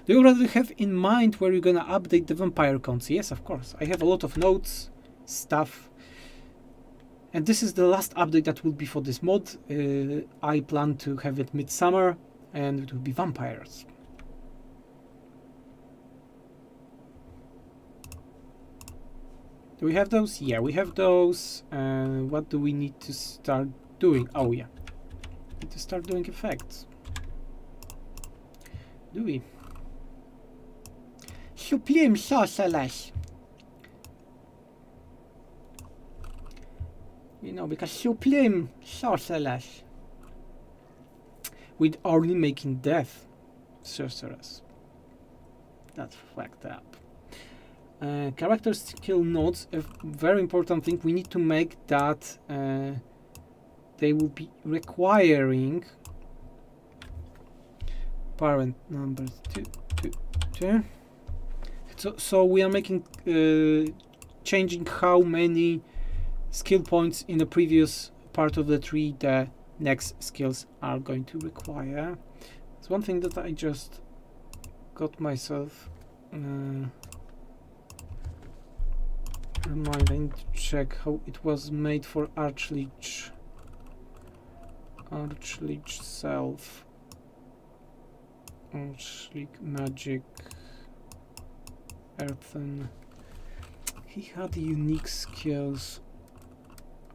Do you already have in mind where you're gonna update the vampire counts? Yes, of course. I have a lot of notes, stuff. And this is the last update that will be for this mod. I plan to have it midsummer, and it will be vampires. Do we have those? Yeah, we have those. What do we need to start doing? Oh yeah, we need to start doing effects. Do we? Supreme Sorceress. You know, because Supreme Sorceress with only making death Sorceress. That's fucked up. Character skill nodes, a very important thing. We need to make that they will be requiring parent numbers 2, 2, 2. So we are making changing how many skill points in the previous part of the tree the next skills are going to require. It's one thing that I just got myself remind. I need to check how it was made for Archleech. Archleech self. Archleech magic. Earthen. He had unique skills.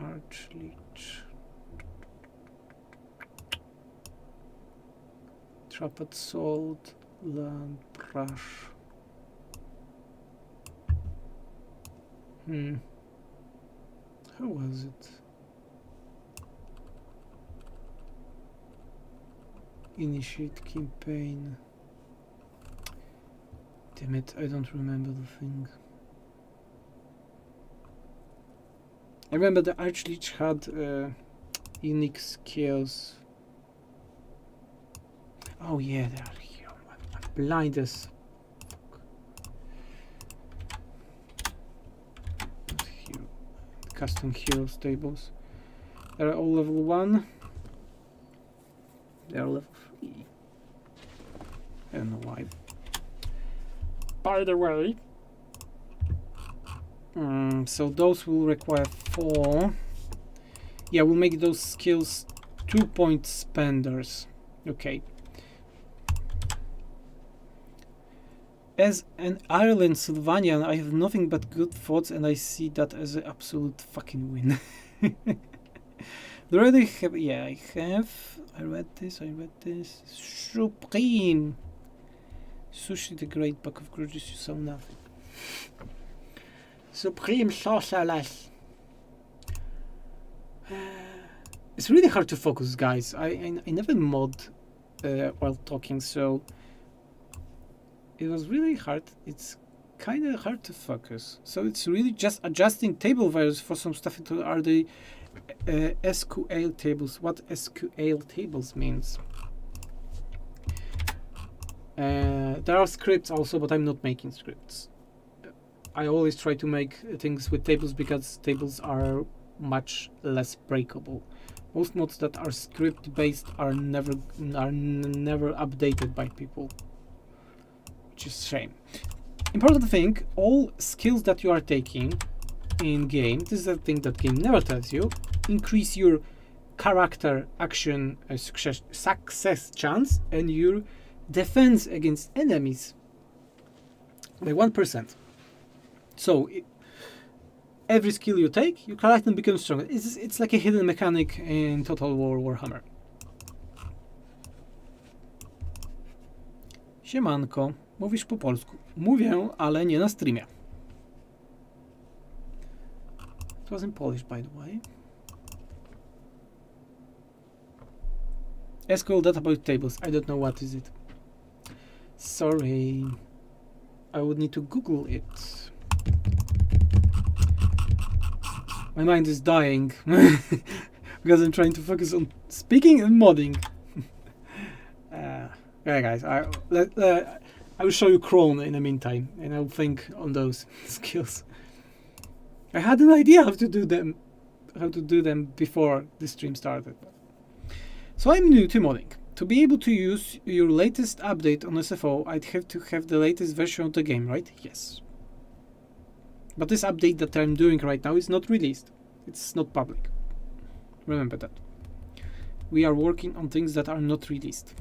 Archleech. Trapped salt. Land brush. How was it? Initiate campaign. Damn it, I don't remember the thing. I remember the Archlich had unique skills. Oh yeah, they are here. I'm blind as fuck. Not here. Custom heroes tables. They're all level 1. They are level 3. I don't know why. By the way, so those will require 4. Yeah, we'll make those skills 2-point spenders. Okay. As an Ireland Sylvanian, I have nothing but good thoughts, and I see that as an absolute fucking win. Do I have? Yeah, I have. I read this. Supreme. Sushi, the great buck of grudges, you saw nothing. Supreme Sorceress. It's really hard to focus, guys. I never mod while talking, so it was really hard. It's kind of hard to focus. So it's really just adjusting table values for some stuff. Into are the SQL tables. What SQL tables means? There are scripts also, but I'm not making scripts. I always try to make things with tables because tables are much less breakable. Most mods that are script based are never updated by people, which is a shame. Important thing: all skills that you are taking in game, this is the thing that game never tells you, increase your character action success chance and your defense against enemies by 1%. So every skill you take, your character becomes stronger. It's like a hidden mechanic in Total War Warhammer. Siemanko, mówisz po polsku. Mówię, ale nie na streamie. It was in Polish, by the way. SQL database tables. I don't know what is it. Sorry. I would need to Google it. My mind is dying because I'm trying to focus on speaking and modding. Yeah, guys, I will show you Krone in the meantime, and I'll think on those skills. I had an idea how to do them before the stream started. So I'm new to modding. To be able to use your latest update on SFO, I'd have to have the latest version of the game, right? Yes. But this update that I'm doing right now is not released. It's not public. Remember that. We are working on things that are not released.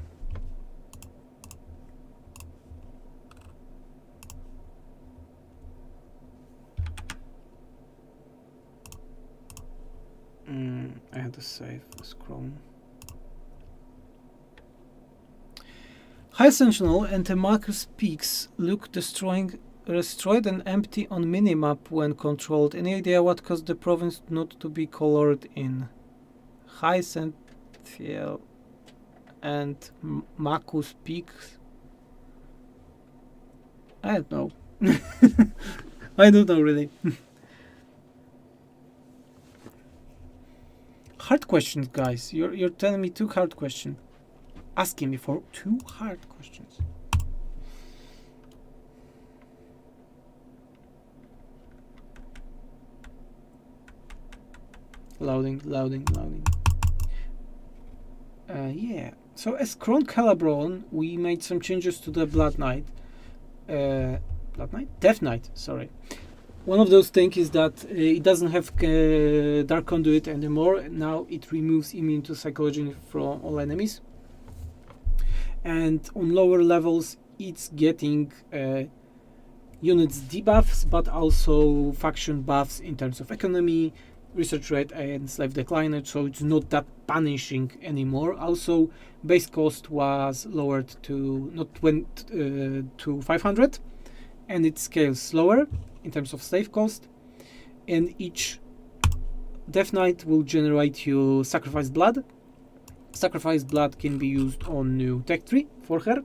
I had to save this Chrome. High Sentinel and the Marcus Peaks look destroyed and empty on minimap when controlled. Any idea what caused the province not to be colored in? High Sentinel and Marcus Peaks? I don't know. I don't know really. Hard questions, guys. You're telling me 2 hard questions. Asking me for 2 hard questions. Loading. Yeah. So as Crown Hellebron, we made some changes to the Blood Knight. Death Knight, sorry. One of those things is that it doesn't have Dark Conduit anymore. Now it removes immune to psychology from all enemies. And on lower levels, it's getting units debuffs, but also faction buffs in terms of economy, research rate, and slave decline. So it's not that punishing anymore. Also, base cost was lowered to to 500, and it scales slower in terms of slave cost. And each Death Knight will generate you sacrifice blood, Sacrifice blood can be used on new tech tree for her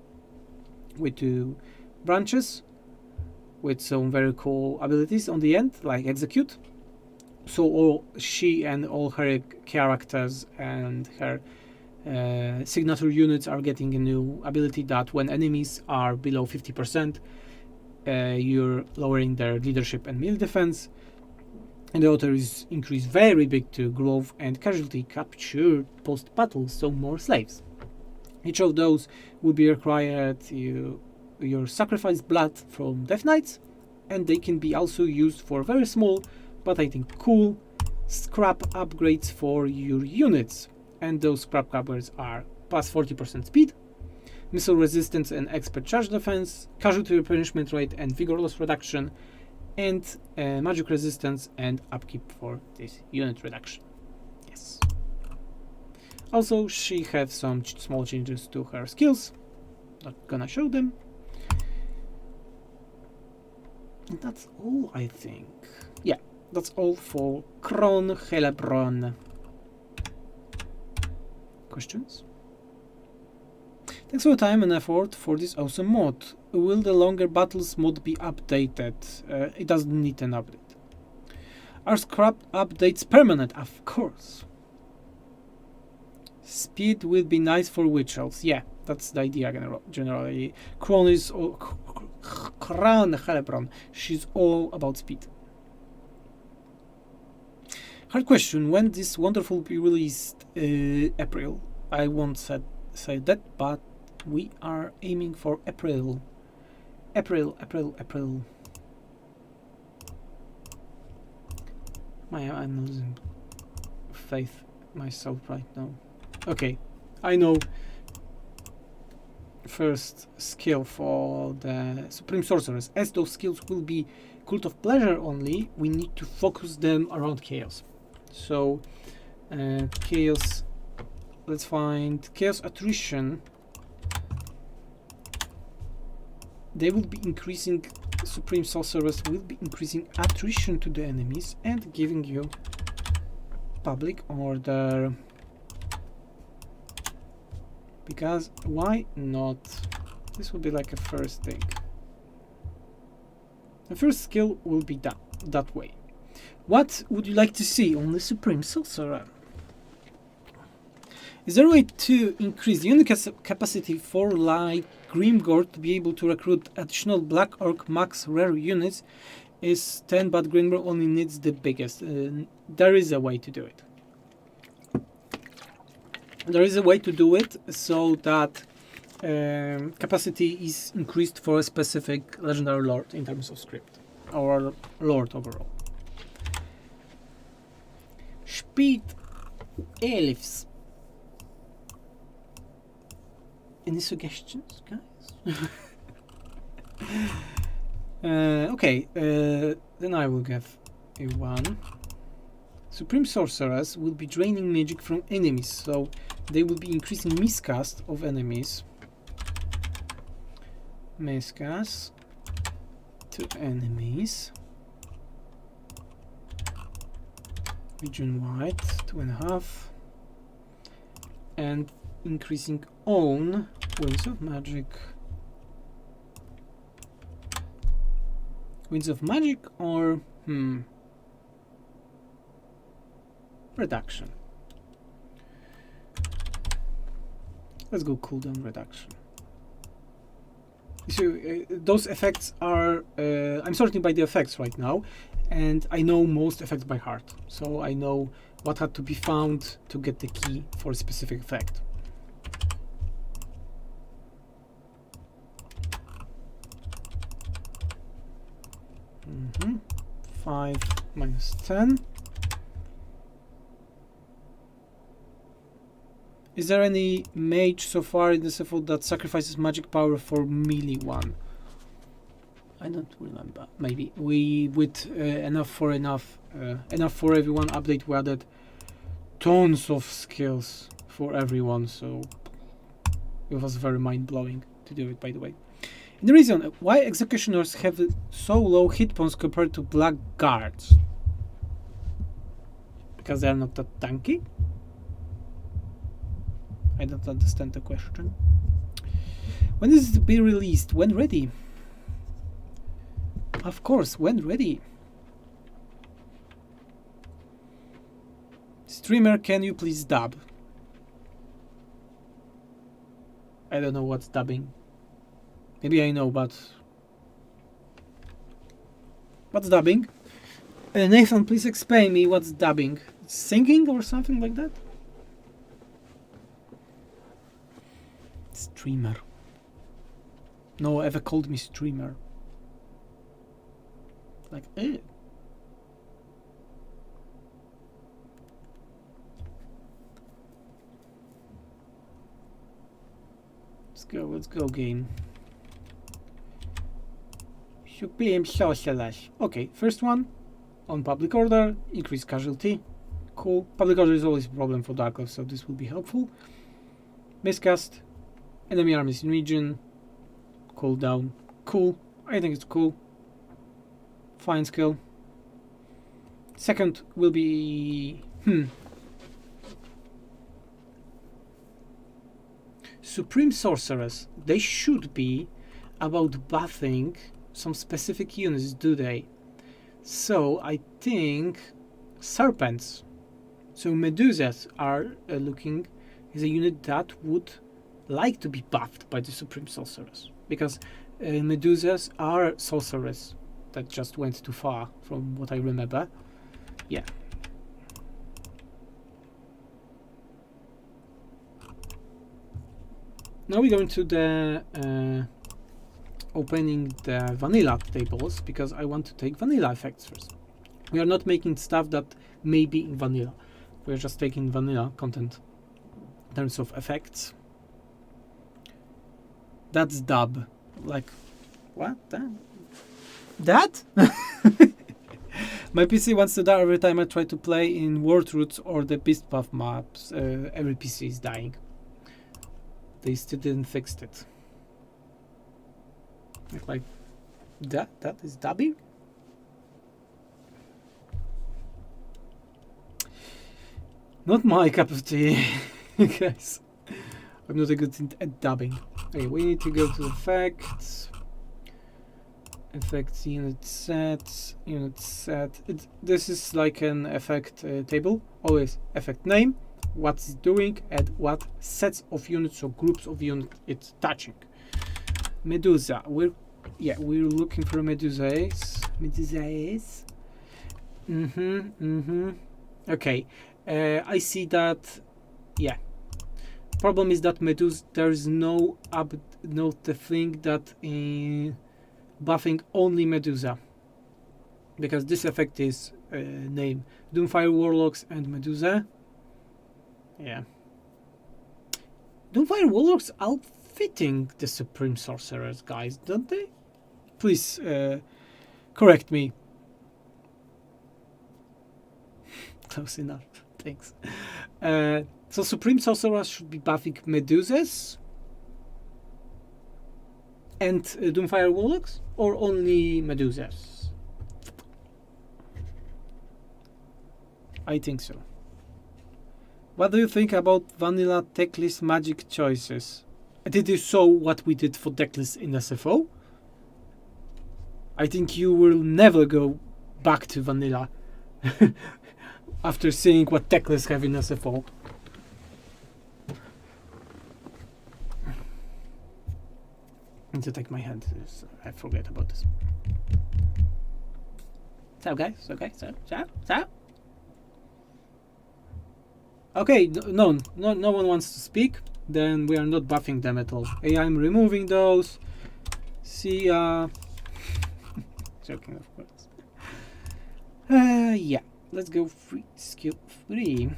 with 2 branches with some very cool abilities on the end, like execute. So she and all her characters and her signature units are getting a new ability that when enemies are below 50%, you're lowering their leadership and melee defense. And the author is increased very big to growth and casualty captured post-battle, so more slaves. Each of those will be required your sacrifice blood from Death Knights, and they can be also used for very small, but I think cool, scrap upgrades for your units. And those scrap upgrades are plus 40% speed, missile resistance and expert charge defense, casualty replenishment rate and vigor loss reduction, and magic resistance and upkeep for this unit reduction. Yes. Also, she has some small changes to her skills. Not gonna show them. And that's all, I think. Yeah, that's all for Kron Hellebron. Questions? Thanks for your time and effort for this awesome mod. Will the longer battles mod be updated? It doesn't need an update. Are scrap updates permanent? Of course. Speed will be nice for witch elves. Yeah, that's the idea generally. Kron is Kron Hellebron. She's all about speed. Hard question. When this wonderful will be released? April. I won't say that, but we are aiming for April. April. I'm losing faith myself right now. Okay, I know. First skill for the Supreme Sorceress. As those skills will be Cult of Pleasure only, we need to focus them around Chaos. So, Chaos. Let's find Chaos Attrition. They will be increasing, Supreme Sorceress will be increasing attrition to the enemies and giving you public order. Because why not? This will be like a first thing. The first skill will be done that way. What would you like to see on the Supreme Sorcerer? Is there a way to increase the unit capacity for like Grimgore to be able to recruit additional Black Orc max rare units? Is 10, but Grimgore only needs the biggest. There is a way to do it. There is a way to do it so that capacity is increased for a specific legendary lord in terms of script or lord overall. Speed Elves. Any suggestions, guys? Okay, then I will give a 1. Supreme Sorceress will be draining magic from enemies, so they will be increasing miscast of enemies. Miscast to enemies. Region wide, 2.5. And increasing own Winds of Magic. Winds of Magic or reduction. Let's go cooldown reduction. So those effects are I'm sorting by the effects right now, and I know most effects by heart, so I know what had to be found to get the key for a specific effect. Mm-hmm. 5 minus 10. Is there any mage so far in the SFO that sacrifices magic power for melee one? I don't remember. Maybe we with enough for everyone update. We added tons of skills for everyone, so it was very mind blowing to do it. By the way, and the reason why executioners have so low hit points compared to black guards, because they are not that tanky. I don't understand the question. When is it to be released? When ready? Of course, when ready. Streamer, can you please dub? I don't know what's dubbing. Maybe I know, but... What's dubbing? Nathan, please explain me what's dubbing. Singing or something like that? Streamer. No one ever called me streamer. Like, eh. Let's go game. Supreme Sorceress. Okay, first one. On public order, increase casualty. Cool. Public order is always a problem for Dark Elves, so this will be helpful. Miscast. Enemy armies in region. Cooldown. Cool. I think it's cool. Fine skill. Second will be... Supreme Sorceress. They should be about buffing some specific units, do they? So I think serpents. So Medusas are looking as a unit that would like to be buffed by the Supreme Sorceress, because Medusas are sorceress that just went too far from what I remember. Yeah. Now we're going to the opening the vanilla tables, because I want to take vanilla effects first. We are not making stuff that may be in vanilla. We're just taking vanilla content in terms of effects. That's dub. Like, what? That? My PC wants to die every time I try to play in World Roots or the Beast Path maps. Every PC is dying. They still didn't fix it. Like that is dubbing? Not my cup of tea, guys. I'm not a good at dubbing. Okay, we need to go to effects. Effects, unit sets, unit set. This is like an effect table. Always effect name, what it's doing, and what sets of units or groups of units it's touching. Medusa. We're looking for Medusas. Okay. I see that. Yeah. Problem is that Medusa, there is no the thing that buffing only Medusa, because this effect is name Doomfire Warlocks and Medusa. Yeah. Doomfire Warlocks outfitting the Supreme Sorceress, guys, don't they? Please correct me. Close enough. Thanks. So Supreme Sorceress should be buffing Medusas and Doomfire Warlocks, or only Medusas? I think so. What do you think about vanilla Teclis magic choices? Did you saw what we did for Teclis in SFO? I think you will never go back to vanilla after seeing what Teclis have in SFO. I need to take my hand. I forget about this. So guys, okay, so. Okay, no one wants to speak. Then we are not buffing them at all. Hey, I'm removing those. See ya. Joking, of course. Yeah, let's go free skill 3.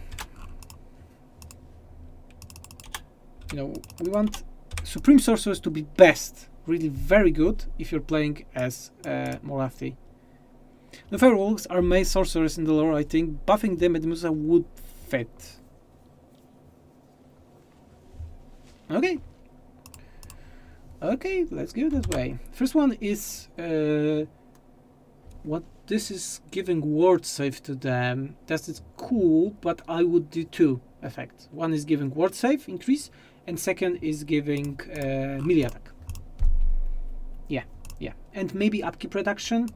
You know, we want Supreme Sorceress to be best, really very good if you're playing as Morathi. The Firewalks are main sorcerers in the lore. I think buffing them at Musa would fit. Okay, let's go that way. First one is what this is giving ward save to them. That is cool, but I would do two effects. One is giving ward save increase, and second is giving melee attack. Yeah, and maybe upkeep reduction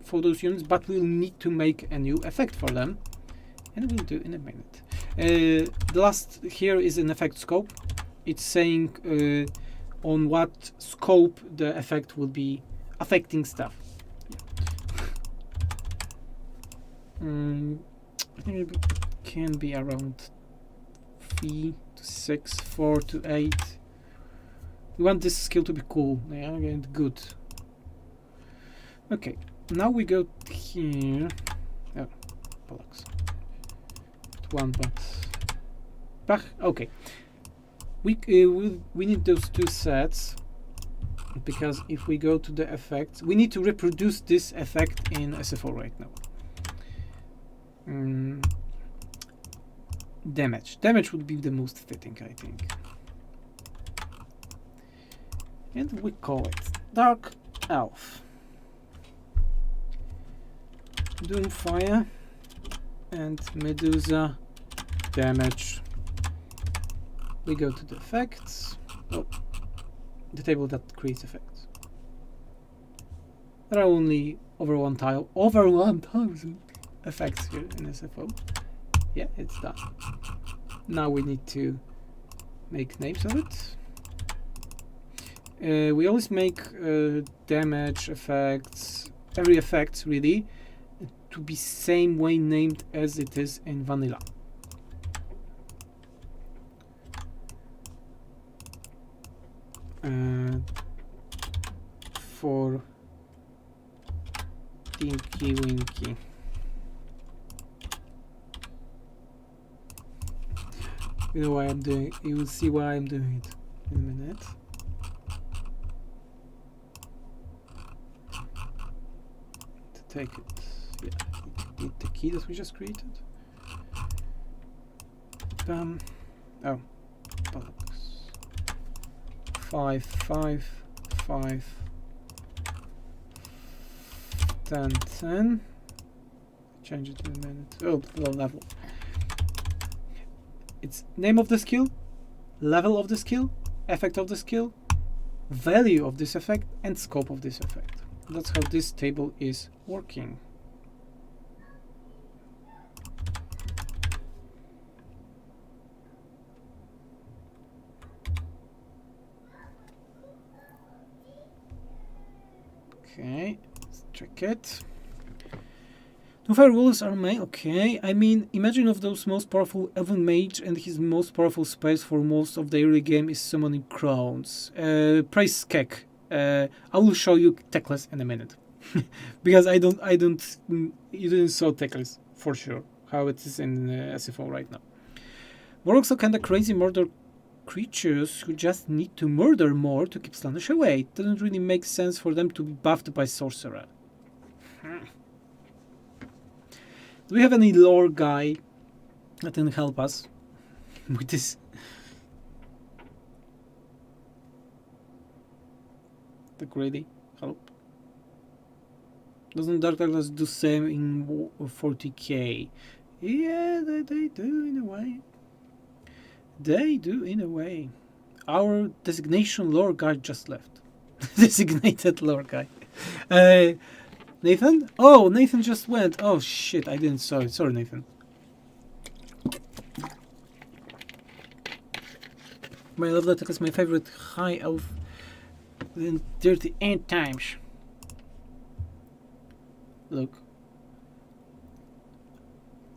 for those units, but we'll need to make a new effect for them, and we'll do in a minute. The last here is an effect scope. It's saying on what scope the effect will be affecting stuff. I think it can be around 3 to 6, 4 to 8. We want this skill to be cool, yeah, and good. Okay, now we go here. Oh, bollocks. One, but okay. We need those two sets, because if we go to the effects, we need to reproduce this effect in SFO right now. Damage would be the most fitting, I think, and we call it Dark Elf. Doomfire and Medusa damage. We go to the effects. Oh, the table that creates effects. There are only over 1,000 effects here in SFO. Yeah, it's done. Now we need to make names of it. We always make damage effects, every effect really, to be same way named as it is in vanilla. For Tinky Winky. You know why I'm doing. You will see why I'm doing it in a minute. To take it, yeah, need the key that we just created. Oh, bollocks. 5, 5, 5, 10, 10. Change it in a minute. Oh, low level. It's name of the skill, level of the skill, effect of the skill, value of this effect, and scope of this effect. That's how this table is working. Okay, let's check it. No firewalls are made. Okay, I mean, imagine of those most powerful Elven Mage, and his most powerful spells for most of the early game is summoning crowns. Price Kek. I will show you Teclis in a minute, because you didn't saw Teclis for sure how it is in SFO right now. Warlocks are kinda crazy murder creatures who just need to murder more to keep Slaanesh away. It doesn't really make sense for them to be buffed by Sorceress. Do we have any lore guy that can help us with this? The greedy help. Doesn't Dark Elves do same in 40k? Yeah, they do in a way. They do in a way. Our designation lore guy just left. Designated lore guy. Nathan? Oh, Nathan just went. Oh shit, I didn't saw it. Sorry, Nathan. My love letter is my favorite high elf in dirty end times. Look.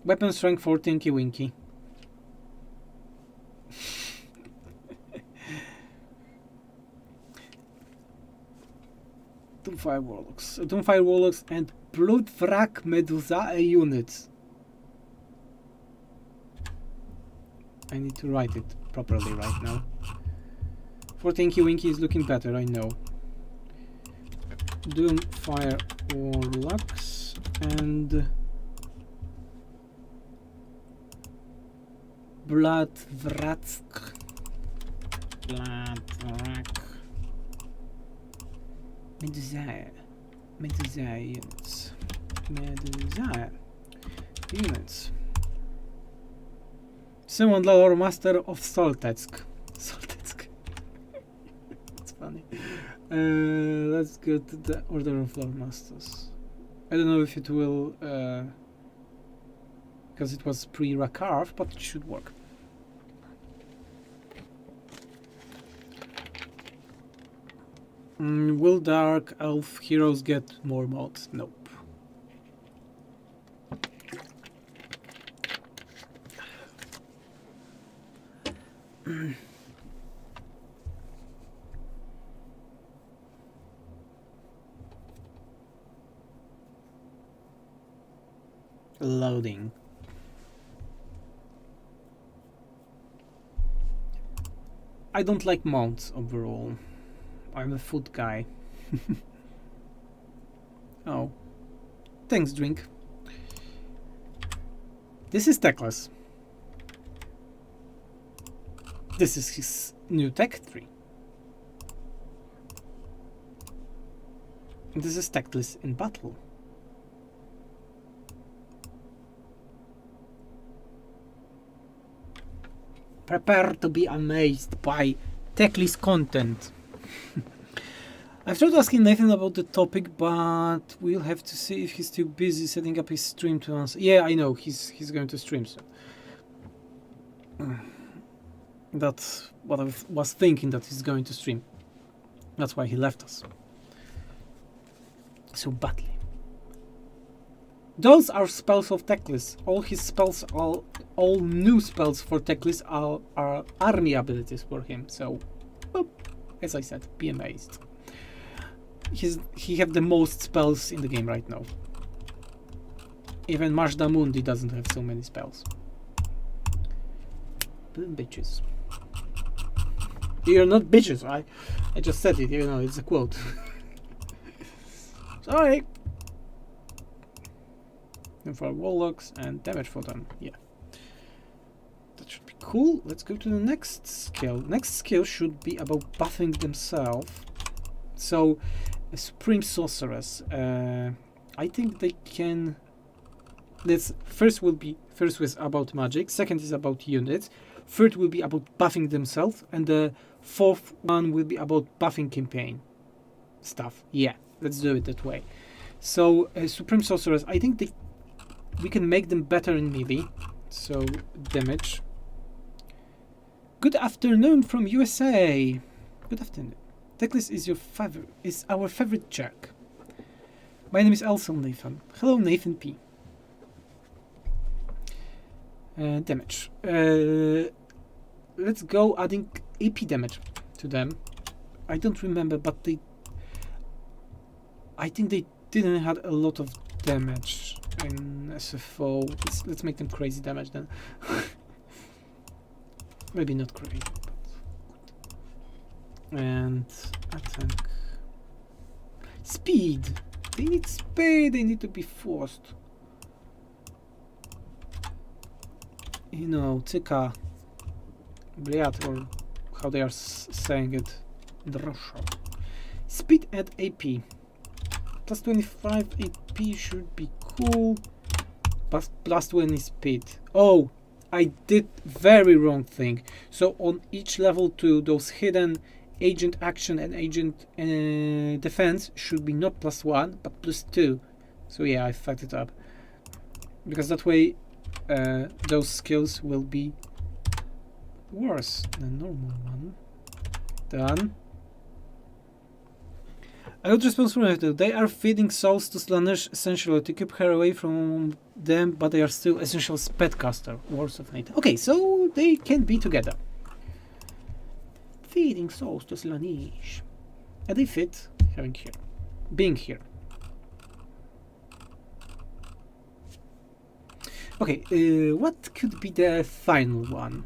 Weapon strength 4 Tinky Winky. Doomfire Warlocks and Bloodwrack Medusa units. I need to write it properly right now. For Tinky Winky is looking better, I know. Doomfire Warlocks and Bloodwrack Medusa units. Medusa. Units. Summon Lore Master of Soltetsk. Soltetsk. That's funny. Let's go to the Order of Lore Masters. I don't know if it will, because it was pre-Rakarth, but it should work. Will Dark Elf heroes get more mods? Nope. Loading. I don't like mounts overall. I'm a foot guy. Oh. Thanks, drink. This is Teclis. This is his new tech tree. This is Teclis in battle. Prepare to be amazed by Teclis content. I've tried asking Nathan about the topic, but we'll have to see if he's too busy setting up his stream to answer. Yeah, I know, he's going to stream soon. That's what I was thinking, that he's going to stream. That's why he left us so badly. Those are spells of Teclis. All his spells, all new spells for Teclis are army abilities for him. So, well, as I said, be amazed. He have the most spells in the game right now. Even Majda Mundi doesn't have so many spells. Bitches. You're not bitches, right? I just said it, you know, it's a quote. Sorry. And for warlocks and damage for them, yeah. That should be cool. Let's go to the next skill. Next skill should be about buffing themselves. So, a Supreme Sorceress. I think they can. Let's first was about magic. Second is about units. Third will be about buffing themselves, and the fourth one will be about buffing campaign stuff. Yeah, let's do it that way. So, Supreme Sorceress. I think we can make them better in melee. So damage. Good afternoon from USA. Good afternoon. Teclis is our favorite jerk. My name is also Nathan. Hello, Nathan P. Damage. Let's go adding AP damage to them. I don't remember, but I think they didn't have a lot of damage in SFO. Let's make them crazy damage then. Maybe not crazy, but good. And attack. Speed! They need speed, they need to be forced. You know, Tika, Bliat, or how they are saying it in Russia. Speed and AP. Plus 25 AP should be cool. Plus 20 speed. Oh, I did very wrong thing. So on each level 2, those hidden agent action and agent defense should be not +1 but +2. So yeah, I fucked it up. Because that way those skills will be worse than normal one. Done. I got responsibility. They are feeding souls to Slaanesh essentially to keep her away from them, but they are still essential spellcaster. Words of Night. Okay, so they can be together. Feeding souls to Slaanesh. And they fit being here. Okay, what could be the final one?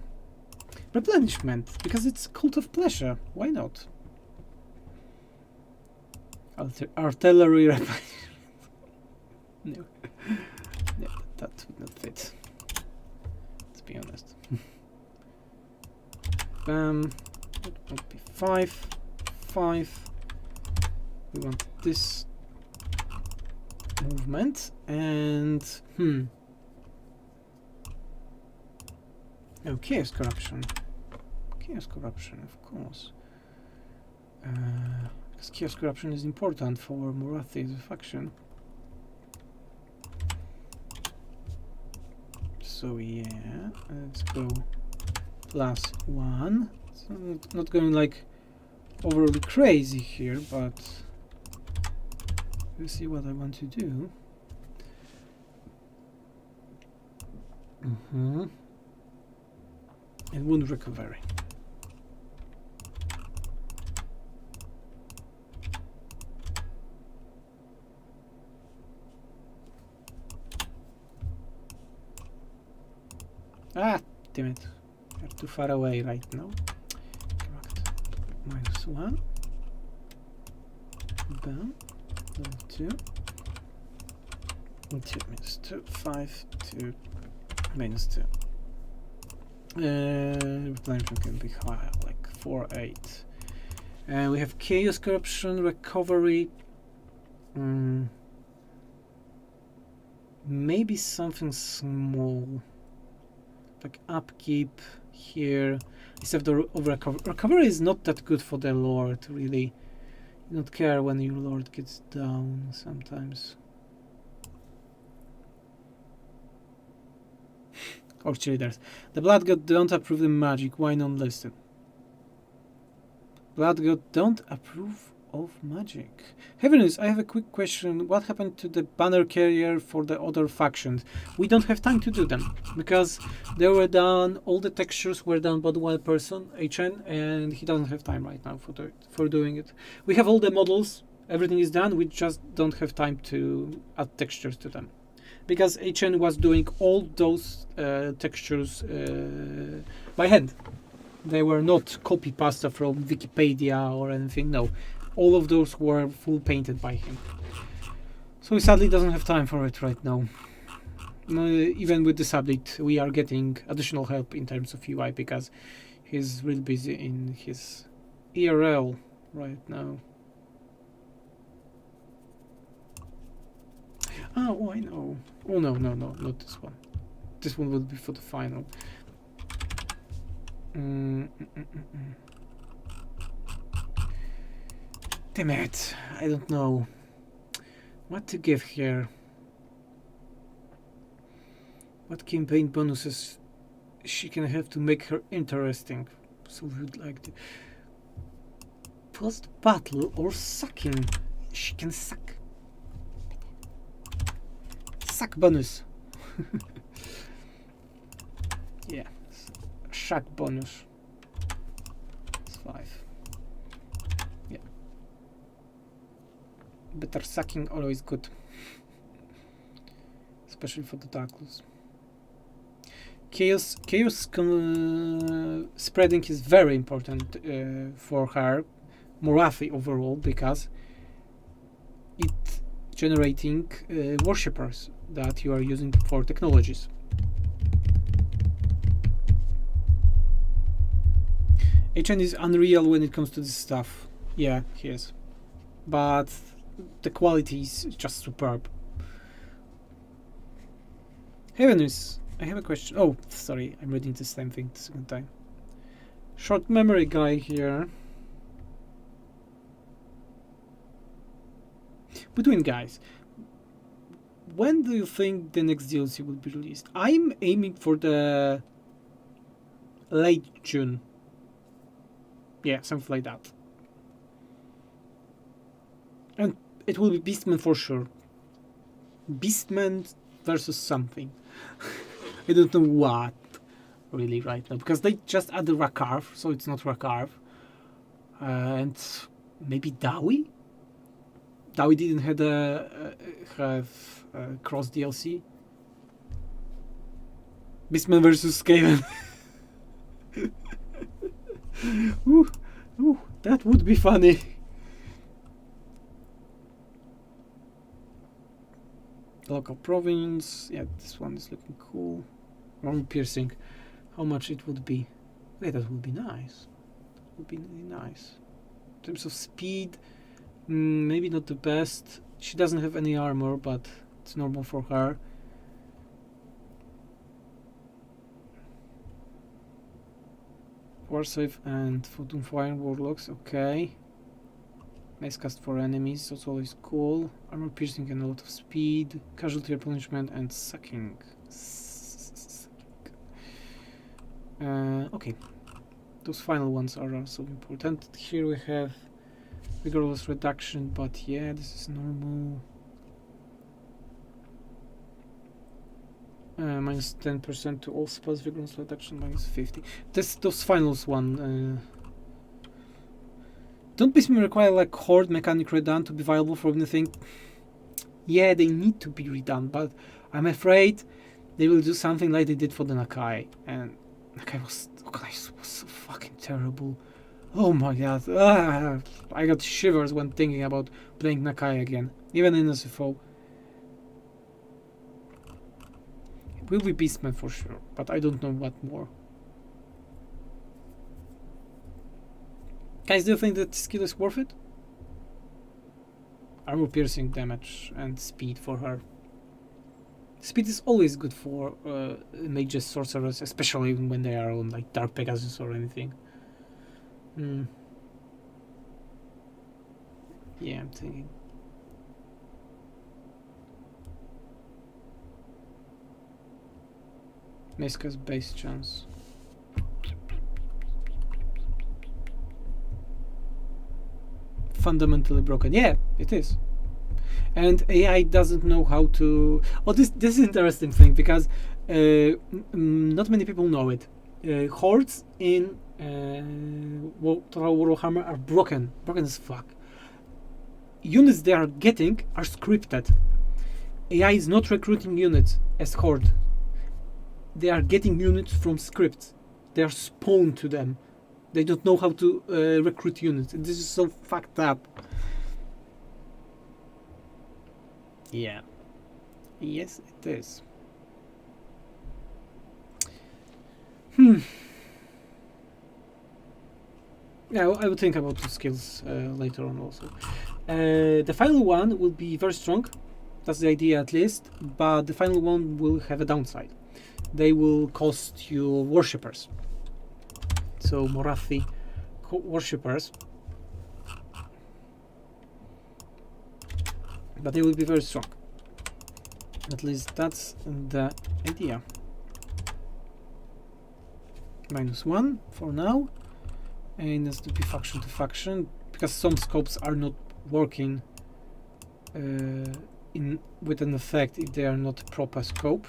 Replenishment, because it's Cult of Pleasure. Why not? Artillery replenishment. No. No, that would not fit. Let's be honest. It would be 5. We want this. movement and oh, chaos corruption, of course, because chaos corruption is important for Morathi as a faction. So yeah, let's go +1. So not going like overly crazy here, but we'll see what I want to do. And wound recovery. Ah, damn it. You're too far away right now. Correct. -1. Bam. Level 2. And 2 -2. 5, 2, -2. Replenishment can be higher, like 4, 8. We have chaos corruption, recovery. Maybe something small, like upkeep here. Except the recovery is not that good for the lord, really. You don't care when your lord gets down sometimes. Or cheaters. The Blood God don't approve the magic. Why not listed? Blood God don't approve of magic. Heavenus, I have a quick question. What happened to the banner carrier for the other factions? We don't have time to do them because they were done. All the textures were done by the one person, HN, and he doesn't have time right now for doing it. We have all the models. Everything is done. We just don't have time to add textures to them. Because HN was doing all those textures by hand. They were not copy pasta from Wikipedia or anything, no. All of those were full painted by him. So he sadly doesn't have time for it right now. Even with this update, we are getting additional help in terms of UI because he's really busy in his ERL right now. Oh, I know. Oh, no, not this one. This one will be for the final. Damn it. I don't know what to give here. What campaign bonuses she can have to make her interesting? So we would like to... Post-battle or sucking. She can suck. Suck bonus. Yeah, shock bonus. It's 5. Yeah. Better sucking, always good. Especially for the Teclis. Chaos spreading is very important for her, Morathi overall, because it generating worshippers that you are using for technologies. HN is unreal when it comes to this stuff. Yeah, he is. But the quality is just superb. Heavenus, I have a question. Oh, sorry, I'm reading the same thing the second time. Short memory guy here. Between guys, when do you think the next DLC will be released? I'm aiming for the late June. Yeah, something like that. And it will be Beastman for sure. Beastman versus something. I don't know what really right now, because they just added Rakarth, so it's not Rakarth. And maybe Dawi? Dawi didn't have cross DLC. Beastman versus Skaven. Ooh, that would be funny. Local province. Yeah, this one is looking cool. Armor piercing. How much it would be? Wait, that would be nice. That would be really nice. In terms of speed, maybe not the best. She doesn't have any armor, but it's normal for her. War Save and Photon Fire Warlocks, okay. Nice cast for enemies, that's always cool. Armor piercing and a lot of speed. Casualty replenishment and sucking. Okay. Those final ones are also important. Here we have vigorous reduction, but yeah, this is normal. Minus 10% to all spells, vigorous reduction, minus 50. Those finals one. Don't basically require like horde mechanic redone to be viable for anything. Yeah, they need to be redone, but I'm afraid they will do something like they did for the Nakai, and Nakai was so fucking terrible. Oh my god, I got shivers when thinking about playing Nakai again, even in SFO. It will be Beastman for sure, but I don't know what more. Guys, do you think that skill is worth it? Armor piercing damage and speed for her. Speed is always good for mages, sorcerers, especially when they are on like Dark Pegasus or anything. Yeah, I'm thinking. Meska's base chance. Fundamentally broken. Yeah, it is. And AI doesn't know how to. Oh, this is interesting thing because not many people know it. Hordes in Total Warhammer are broken as fuck. Units they are getting are scripted. AI is not recruiting units as horde. They are getting units from scripts. They are spawned to them. They don't know how to recruit units. This is so fucked up. Yeah. Yes, it is. Yeah, I will think about the skills later on also. The final one will be very strong. That's the idea at least. But the final one will have a downside. They will cost you worshippers. So Morathi worshippers. But they will be very strong. At least that's the idea. -1 for now. And it's to be faction to faction. Because some scopes are not working with an effect if they are not proper scope.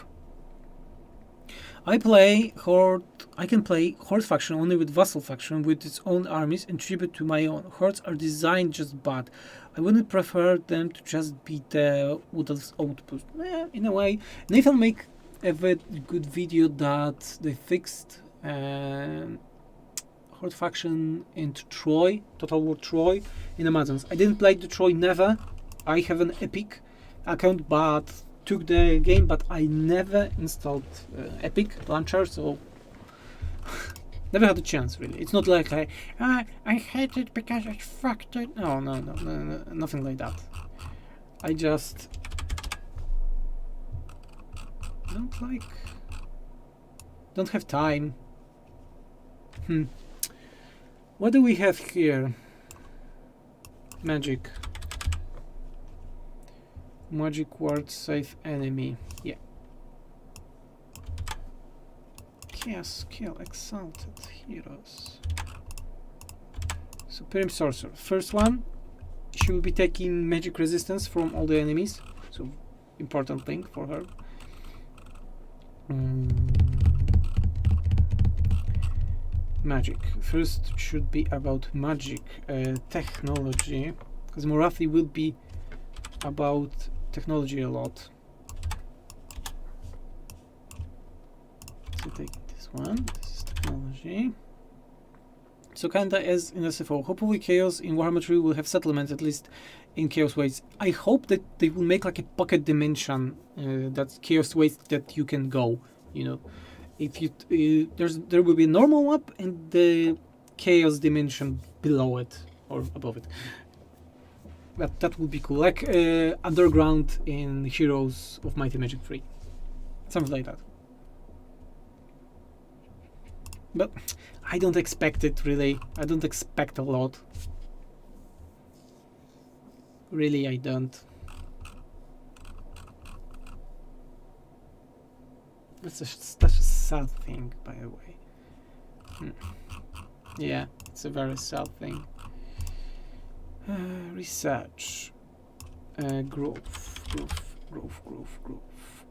I can play Horde faction only with Vassal faction with its own armies and tribute to my own. Hordes are designed just bad. I wouldn't prefer them to just be the Wood Elves outpost. In a way, Nathan make a very good video that they fixed Horde faction into Troy, Total War Troy in Amazons. I didn't play the Troy, never. I have an Epic account, but took the game, but I never installed Epic launcher, so never had a chance really. It's not like I hate it because I fucked it. No, nothing like that. I just don't have time. What do we have here? Magic word save enemy. Yeah. Chaos skill exalted heroes. Supreme sorcerer. First one, she will be taking magic resistance from all the enemies. So important thing for her. Magic. First should be about magic technology, because Morathi will be about technology a lot. So take this one. This is technology. So kinda as in SFO. Hopefully Chaos in Warhammer 3 will have settlements, at least in Chaos Waste. I hope that they will make like a pocket dimension that's Chaos Waste that you can go. You know, if you there will be a normal map and the Chaos dimension below it or above it. That would be cool, like underground in Heroes of Might and Magic 3, something like that. But I don't expect it, really. I don't expect a lot. Really, I don't. That's a sad thing, by the way. Yeah, it's a very sad thing. Research. Growth.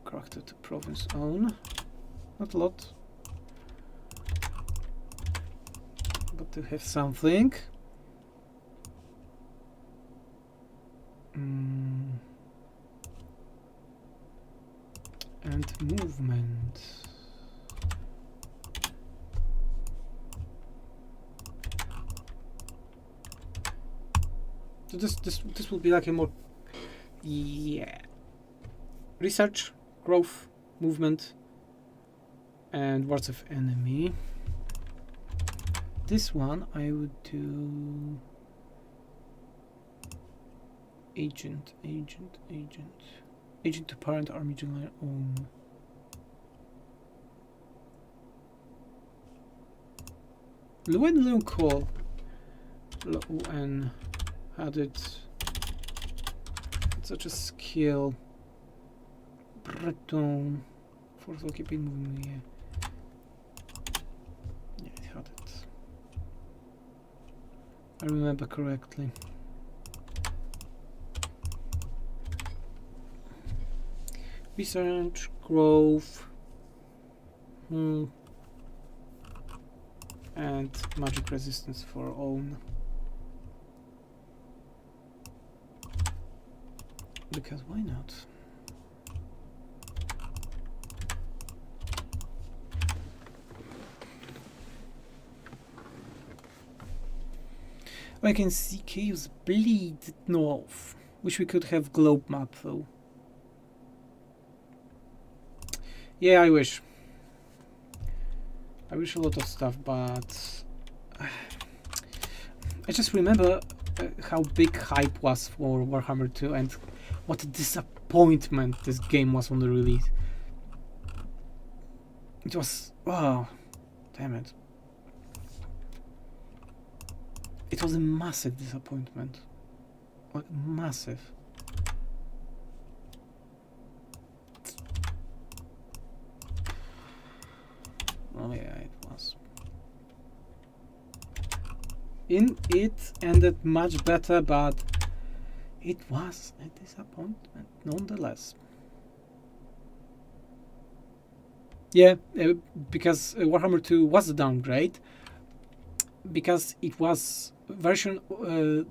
Character to province own. Not a lot. But to have something. And movement. So this will be like a more, yeah, research, growth, movement, and words of enemy. This one I would do agent to parent army general own. Llewellyn Call. Llewellyn had it. It's such a skill. Breton. Force will keep it moving. Yeah, it had it. I remember correctly. Research, growth, and magic resistance for own. Because why not? I can see Chaos bleed north. Wish we could have globe map though. Yeah, I wish. I wish a lot of stuff, but I just remember how big hype was for Warhammer 2 and what a disappointment this game was on the release. It was, oh, damn it. It was a massive disappointment. Like, massive. Oh yeah, it was. It ended much better, but it was a disappointment nonetheless. Yeah, because Warhammer 2 was a downgrade, because it was version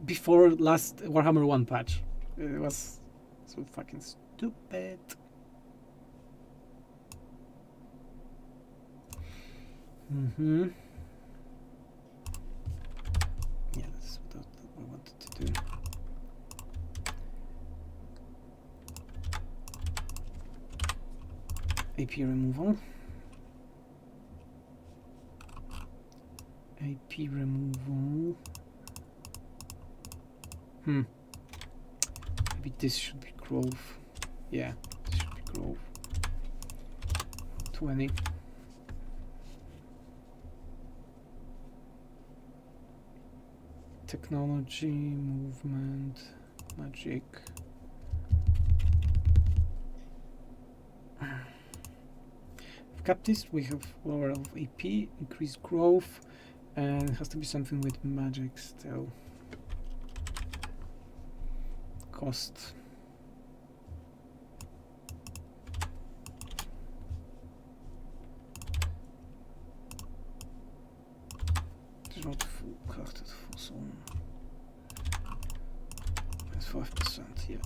before last Warhammer 1 patch. It was so fucking stupid. Yeah, that's what I wanted to do. AP removal. AP removal. Maybe this should be growth. Yeah, this should be growth. 20. Technology, movement, magic. Captives, we have lower of AP, increased growth, and it has to be something with magic still. Cost. It's not full crafted for some. It's 5%, yeah.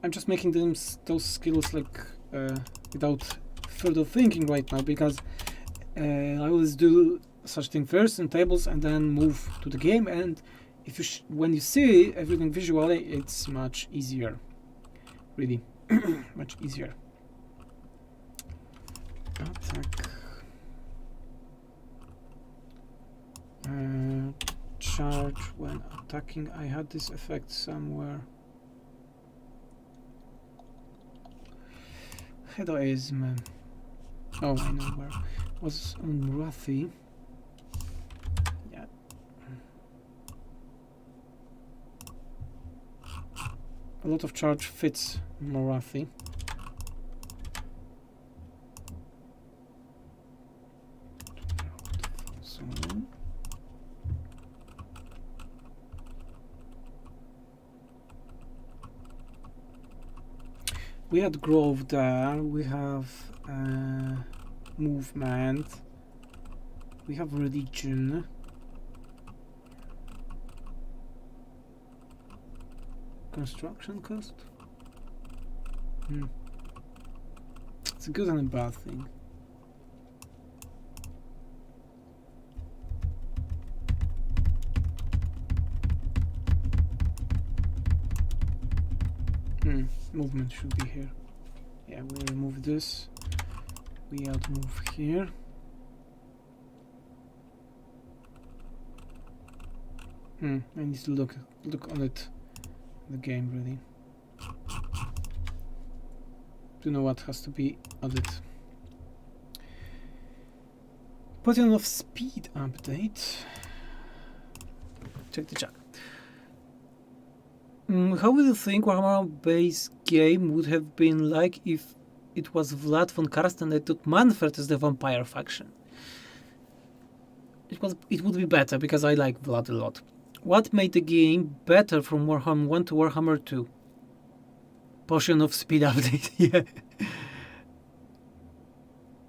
I'm just making those skills like without further thinking right now, because I always do such thing first in tables and then move to the game, and if you when you see everything visually, it's much easier, really. Much easier. Attack. Charge when attacking. I had this effect somewhere. Heroism. Oh, I know where. Was on Morathi. Yeah. A lot of charge fits Morathi. So we had growth there, we have movement, we have religion, construction cost. It's a good and a bad thing. Movement should be here. Yeah, we'll remove this. We add move here. I need to look on it, the game really, to know what has to be added. Button of speed update. Check the chat. How would you think Warhammer base game would have been like if it was Vlad von Karsten that took Manfred as the vampire faction? It would be better because I like Vlad a lot. What made the game better from Warhammer 1 to Warhammer 2? Potion of speed update, yeah.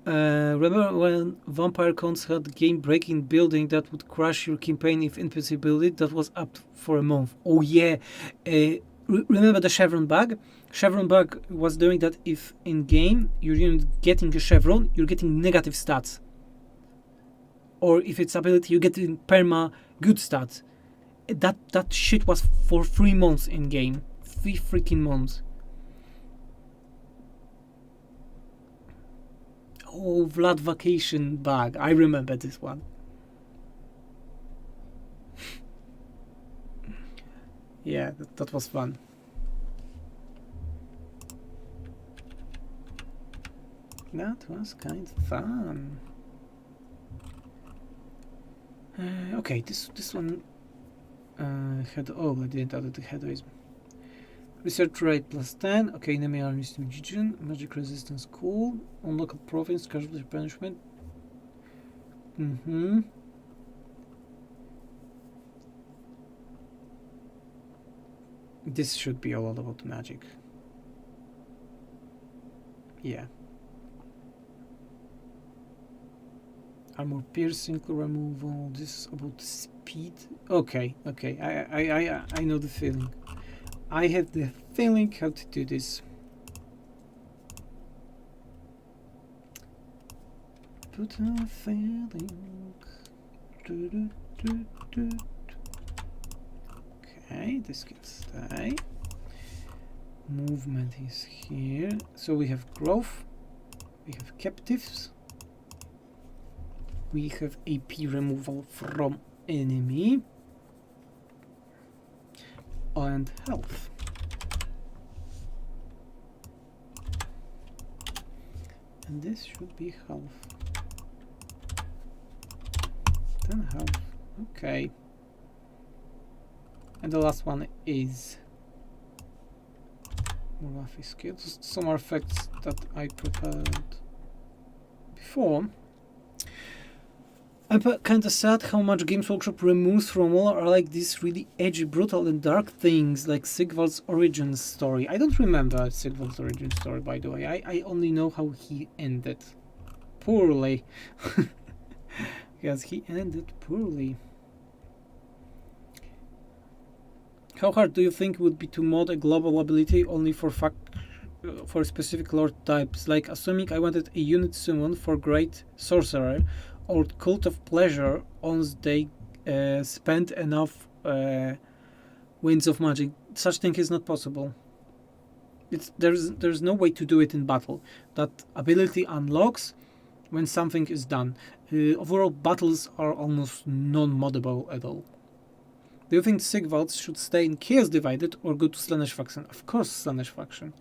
Remember when vampire cons had game-breaking building that would crash your campaign if invisibility? That was up for a month. Oh yeah. Remember the chevron bug? Chevron bug was doing that if in game you're getting a chevron, you're getting negative stats. Or if it's ability, you're getting perma good stats. That shit was for 3 months in game. 3 freaking months. Oh, Vlad vacation bug. I remember this one. Yeah, that was fun. That was kind of fun. Okay, this one had. Oh, I didn't add the heroism. Research rate +10. Okay, enemy armies to magician. Magic resistance, cool. On local province, casualty punishment. This should be all about magic. Yeah. Armor piercing removal. This is about speed. Okay. I know the feeling. I have the feeling how to do this. Put a feeling. Okay, this can stay. Movement is here. So we have growth. We have captives. We have AP removal from enemy. And health. And this should be health. Then health. Okay. And the last one is Morathi skills. Some effects that I prepared before. I'm kind of sad how much Games Workshop removes from all are like these really edgy, brutal and dark things like Sigvald's origin story. I don't remember Sigvald's origin story, by the way. I only know how he ended. Poorly. Yes, he ended poorly. How hard do you think it would be to mod a global ability only for specific lord types? Like assuming I wanted a unit summon for Great Sorcerer or Cult of Pleasure once they spend enough Winds of Magic. Such thing is not possible. There's no way to do it in battle. That ability unlocks when something is done. Overall, battles are almost non-moddable at all. Do you think Sigvalds should stay in Chaos Divided or go to Slaanesh faction? Of course, Slaanesh faction.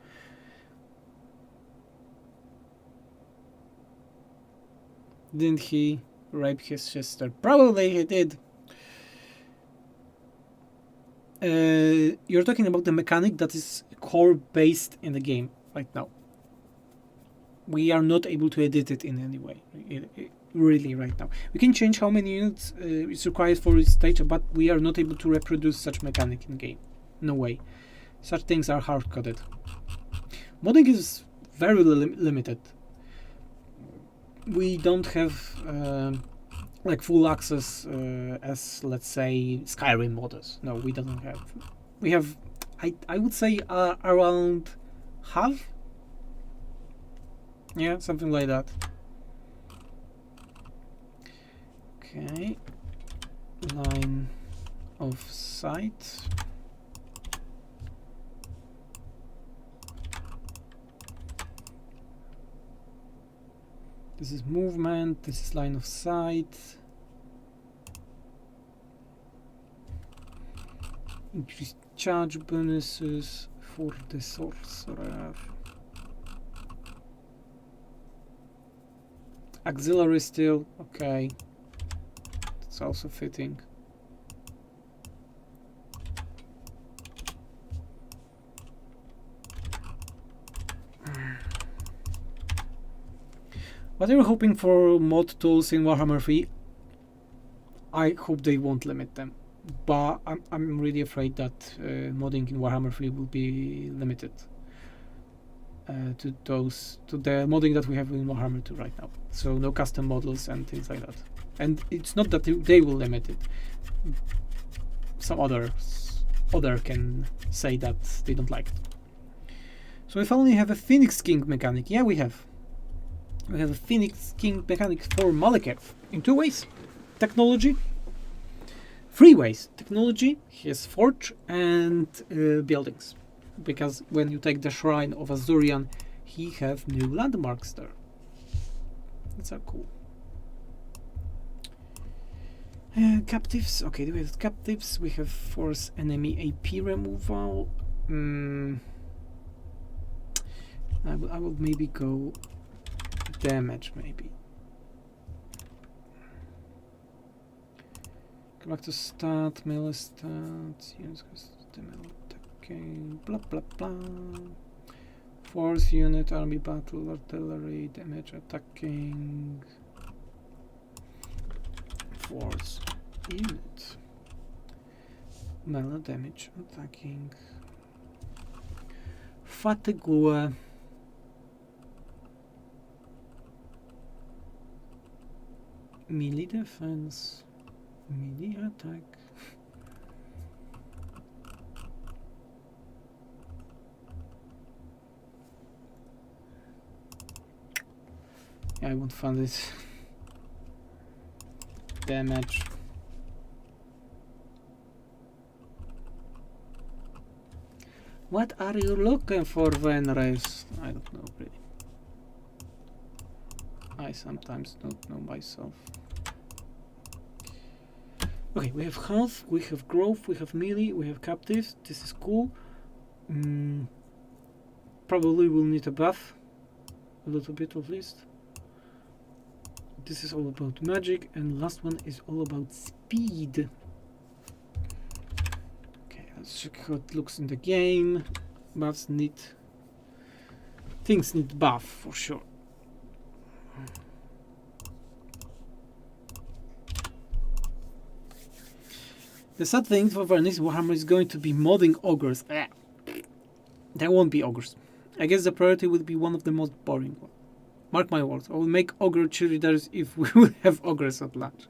Didn't he rape his sister? Probably he did. You're talking about the mechanic that is core based in the game right now. We are not able to edit it in any way, really, right now. We can change how many units is required for each stage, but we are not able to reproduce such mechanic in game. No way. Such things are hard-coded. Modding is very limited. We don't have like full access as, let's say, Skyrim modders. No, we don't have. We have, I would say, around half. Yeah, something like that. Okay. Line of sight. This is movement, this is line of sight. Increased charge bonuses for the sorcerer. Auxiliary still, okay. It's also fitting. What are you hoping for mod tools in Warhammer 3? I hope they won't limit them, but I'm really afraid that modding in Warhammer 3 will be limited to the modding that we have in Warhammer 2 right now. So no custom models and things like that. And it's not that they will limit it. Some other can say that they don't like it. So we finally have a Phoenix King mechanic. Yeah, we have. We have a Phoenix King mechanic for Malekith in 2 ways. Technology. 3 ways. Technology, his forge, and buildings. Because when you take the Shrine of Azurian, he have new landmarks there. That's so cool. Captives. Okay, we have captives. We have force enemy AP removal. I will maybe go damage, maybe. Go back to stat, melee stats, use attacking, blah blah blah. Force unit, army battle, artillery, damage attacking. Force unit. Melee damage attacking. Fatigue. Melee defense, melee attack. I won't fund it. Damage. What are you looking for, Venrace? I don't know really. I sometimes don't know myself. Okay, we have health, we have growth, we have melee, we have captives. This is cool. Probably will need a buff. A little bit at least. This is all about magic, and last one is all about speed. Okay, let's check how it looks in the game. Buffs need... Things need buff for sure. The sad thing for Vernice Warhammer is going to be modding ogres. There won't be ogres. I guess the priority will be one of the most boring ones. Mark my words, I will make ogre cheerleaders if we will have ogres at launch.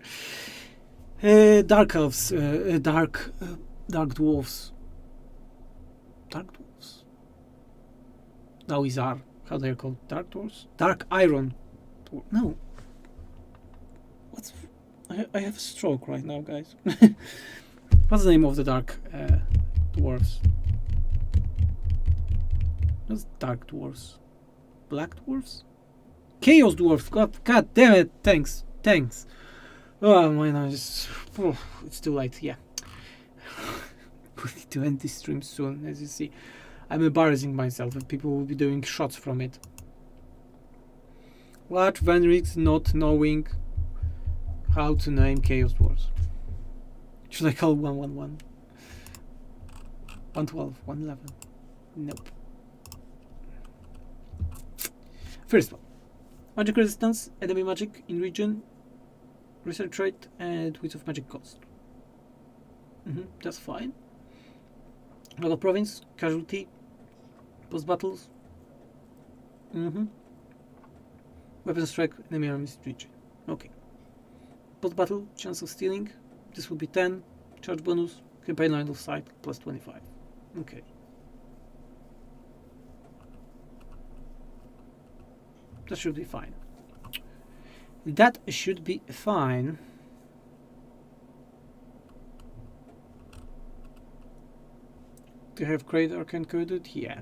Dark Elves, Dark Dwarves. Dark Dwarves? No, these are, how they are called? Dark Dwarves? Dark Iron. No. What's... I have a stroke right now, guys. What's the name of the Dark Dwarves? What's Dark Dwarves? Black Dwarves? Chaos Dwarf. God damn it. Thanks. Oh man, it's too late. Yeah. We need to end this stream soon. As you see, I'm embarrassing myself, and people will be doing shots from it. Watch Venrix not knowing how to name Chaos Dwarfs. Should I call 111? 112, 111. Nope. First one. Magic resistance, enemy magic in region, research rate, and width of magic cost. That's fine. Local province, casualty, post battles. Weapon strike, enemy armies region. Okay. Post battle, chance of stealing. This will be 10. Charge bonus, campaign line of sight, plus 25. Okay. That should be fine. That should be fine. Do you have great arcane coded? Yeah.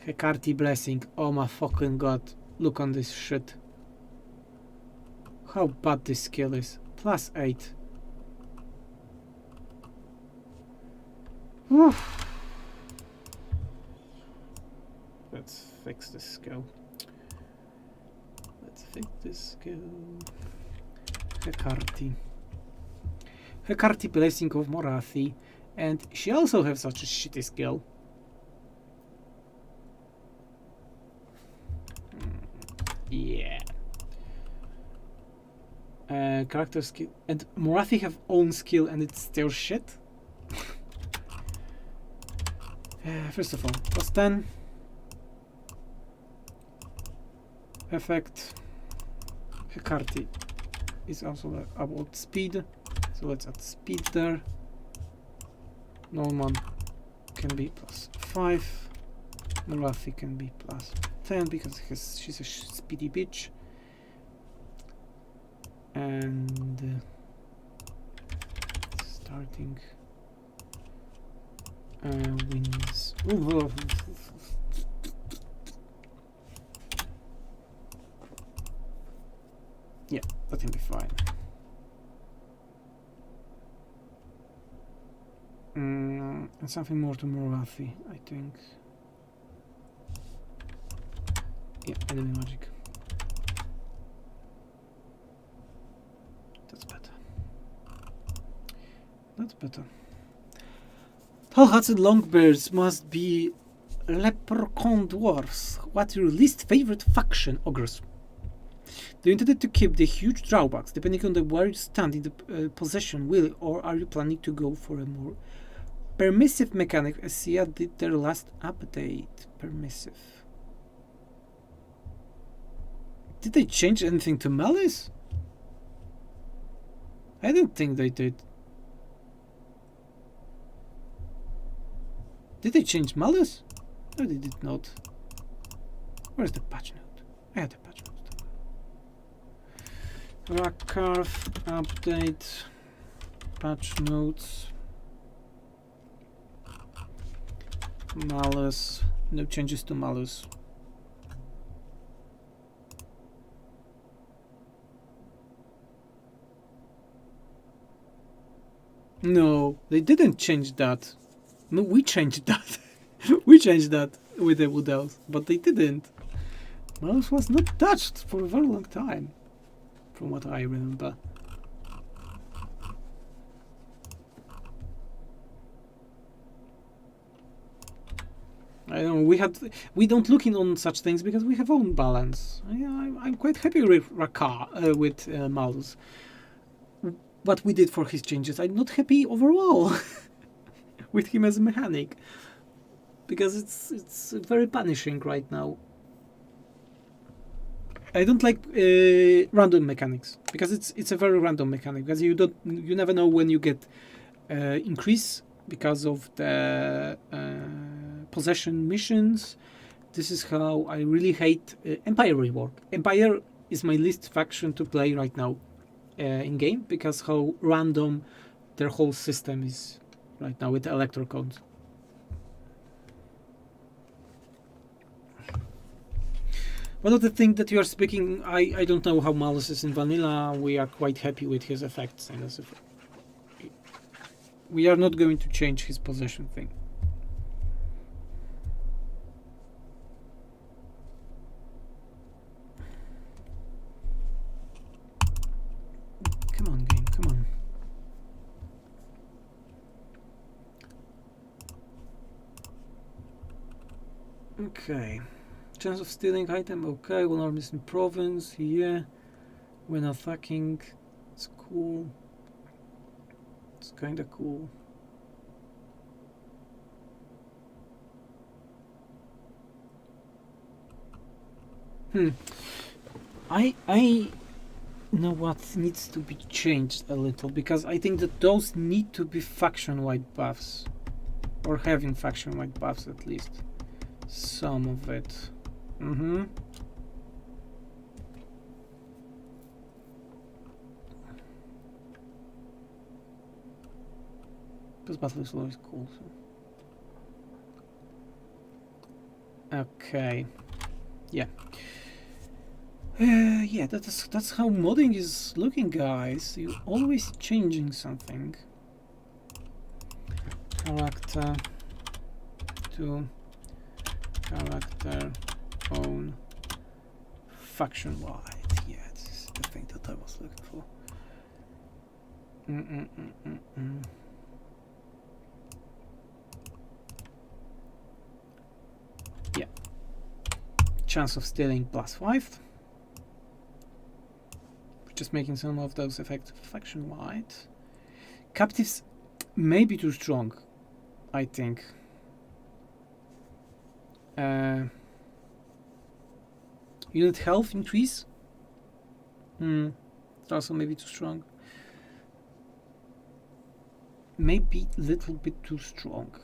Hekarti blessing. Oh my fucking god. Look on this shit. How bad this skill is. Plus 8. Oof. Let's fix this skill. Hekarti blessing of Morathi. And she also has such a shitty skill. Yeah. Character skill. And Morathi have own skill and it's still shit. First of all, plus 10. Effect. Hekarti is also about speed. So let's add speed there. Norman can be plus 5. Morathi can be plus 10 because she's a speedy bitch. And starting wins. Yeah, that can be fine. And something more to Morathi, I think. Yeah, enemy magic. That's better. That's better. Tall hats and longbeards must be leprechaun dwarfs. What's your least favorite faction, ogres? Do you intend to keep the huge drawbacks depending on where you stand in the possession wheel, or are you planning to go for a more permissive mechanic as Sia did their last update? Permissive. Did they change anything to Malice? I don't think they did. Did they change Malice? No, they did not. Where's the patch note? I had the patch note. Rakarth update. Patch notes. Malice. No changes to Malice. No, they didn't change that. No, we changed that. We changed that with the Wood Elves, but they didn't. Malice was not touched for a very long time, from what I remember. I don't know, we don't look in on such things because we have own balance. I'm quite happy with with Malus. What we did for his changes, I'm not happy overall with him as a mechanic, because it's very punishing right now. I don't like random mechanics, because it's a very random mechanic, because you never know when you get increase because of the possession missions. This is how I really hate Empire rework. Empire is my least faction to play right now in game, because how random their whole system is right now with the electro codes. One of the things that you are speaking, I don't know how Malus is in vanilla. We are quite happy with his effects, and as if we are not going to change his possession thing. Come on, game, come on. Okay. Chance of stealing item, okay. One arm is in province, yeah. When attacking, it's cool. It's kinda cool. I know what needs to be changed a little, because I think that those need to be faction-wide buffs. Or having faction-wide buffs at least. Some of it. Because battle is always cool. So. Okay. Yeah. Yeah, that's how modding is looking, guys. You're always changing something. Character to character own faction wide. Yeah, this is the thing that I was looking for. Yeah. Chance of stealing +5. Just making some of those effects faction wide. Captives may be too strong, I think. Unit health increase. It's also maybe too strong. Maybe a little bit too strong.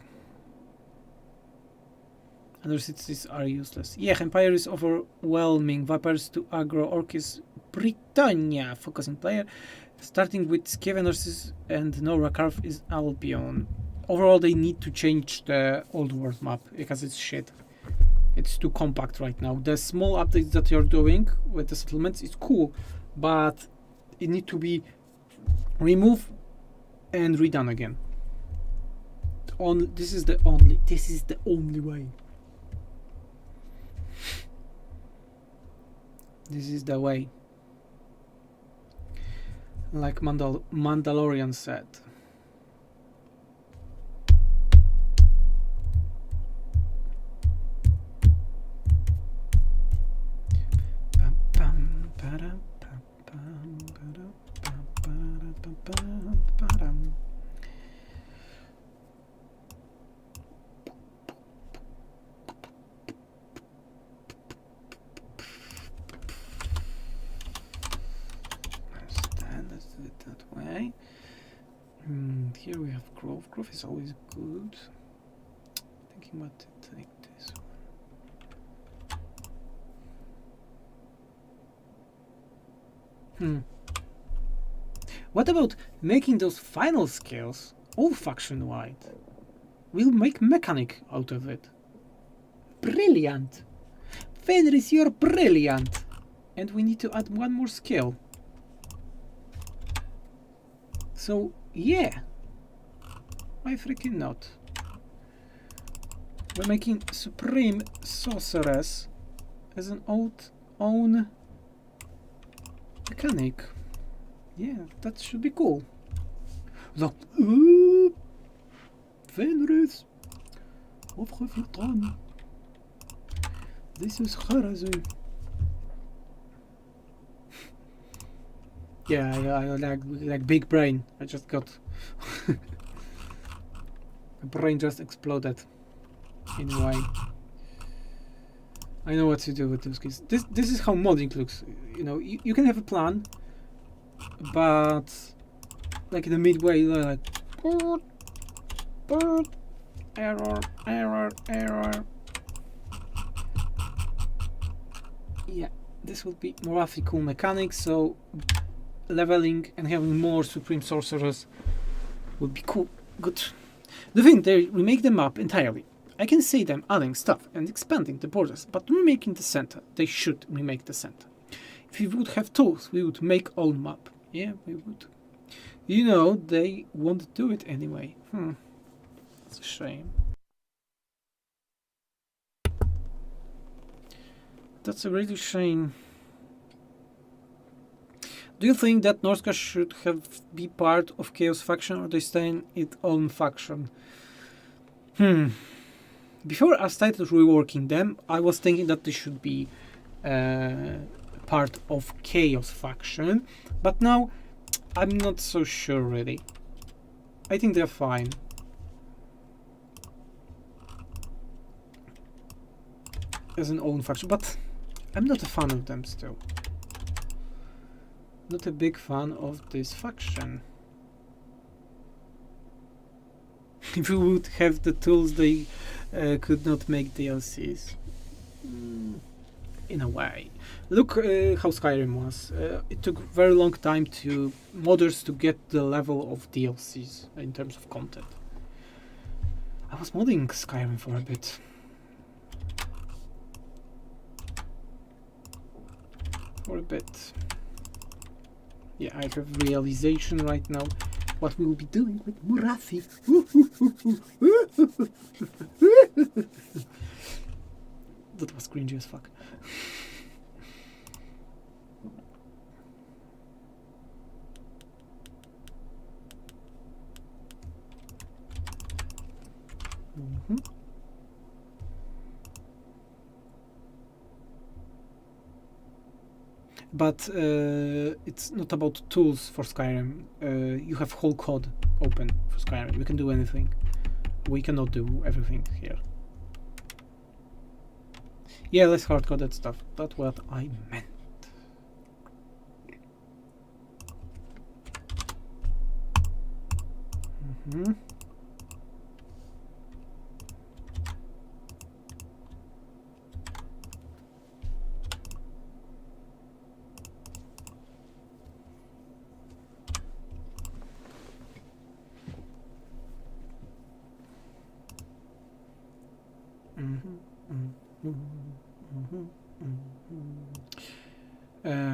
Other cities are useless. Yeah, Empire is overwhelming. Vipers to aggro. Orc is Britannia. Focusing player. Starting with Scaveners and Nora Carve is Albion. Overall, they need to change the old world map because it's shit. It's too compact right now. The small updates that you're doing with the settlements is cool, but it needs to be and redone again. This is the only way. This is the way. Like Mandalorian said. Here we have Grove. Grove is always good. Thinking about to take this one. What about making those final scales all faction wide? We'll make mechanic out of it. Brilliant! Fenris, you're brilliant! And we need to add one more scale. So, yeah. Why freaking not? We're making Supreme Sorceress as an own mechanic. Yeah, that should be cool. Look, Fenris, opgevuld. This is crazy. Yeah, I like big brain. I just got my brain just exploded. Anyway, I know what to do with those kids. This is how modding looks. You know, you can have a plan, but like in the midway, like error. Yeah, this will be Morathi cool mechanics. So leveling and having more Supreme Sorcerers would be cool. Good. The thing, they remake the map entirely. I can see them adding stuff and expanding the borders, but remaking the center. They should remake the center. If we would have tools, we would make own map. Yeah, we would. You know, they won't do it anyway. That's a shame. That's a really shame. Do you think that Norska should be part of Chaos faction, or they stay in its own faction? Before I started reworking them, I was thinking that they should be part of Chaos faction, but now I'm not so sure really. I think they're fine. As an own faction, but I'm not a fan of them still. Not a big fan of this faction. If we would have the tools, they could not make DLCs. In a way. Look how Skyrim was. It took very long time to modders to get the level of DLCs in terms of content. I was modding Skyrim for a bit. Yeah, I have realization right now what we will be doing with Morathi. That was cringy as fuck. But it's not about tools for Skyrim. You have whole code open for Skyrim. You can do anything. We cannot do everything here. Yeah, less hard-coded stuff. That's what I meant.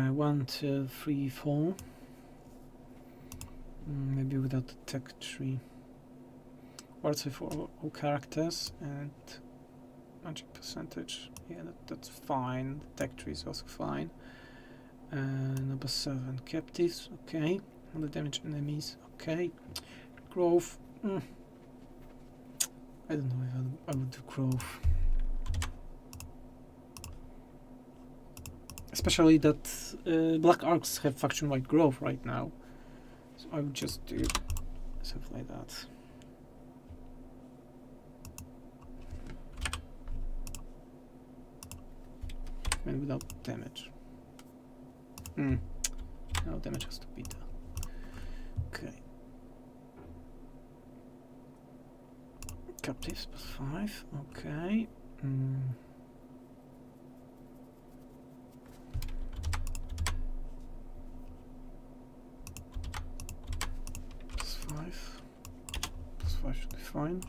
One, two, three, four. Maybe without the tech tree. Words for all characters and magic percentage. Yeah, that's fine. The tech tree is also fine. Number 7, captives. Okay. On the damage enemies. Okay. Growth. I don't know if I would do growth. Especially that Black Arcs have faction-wide growth right now. So I would just do stuff like that. And without damage. No, damage has to be there. Okay. Captives +5. Okay. +5 should be fine.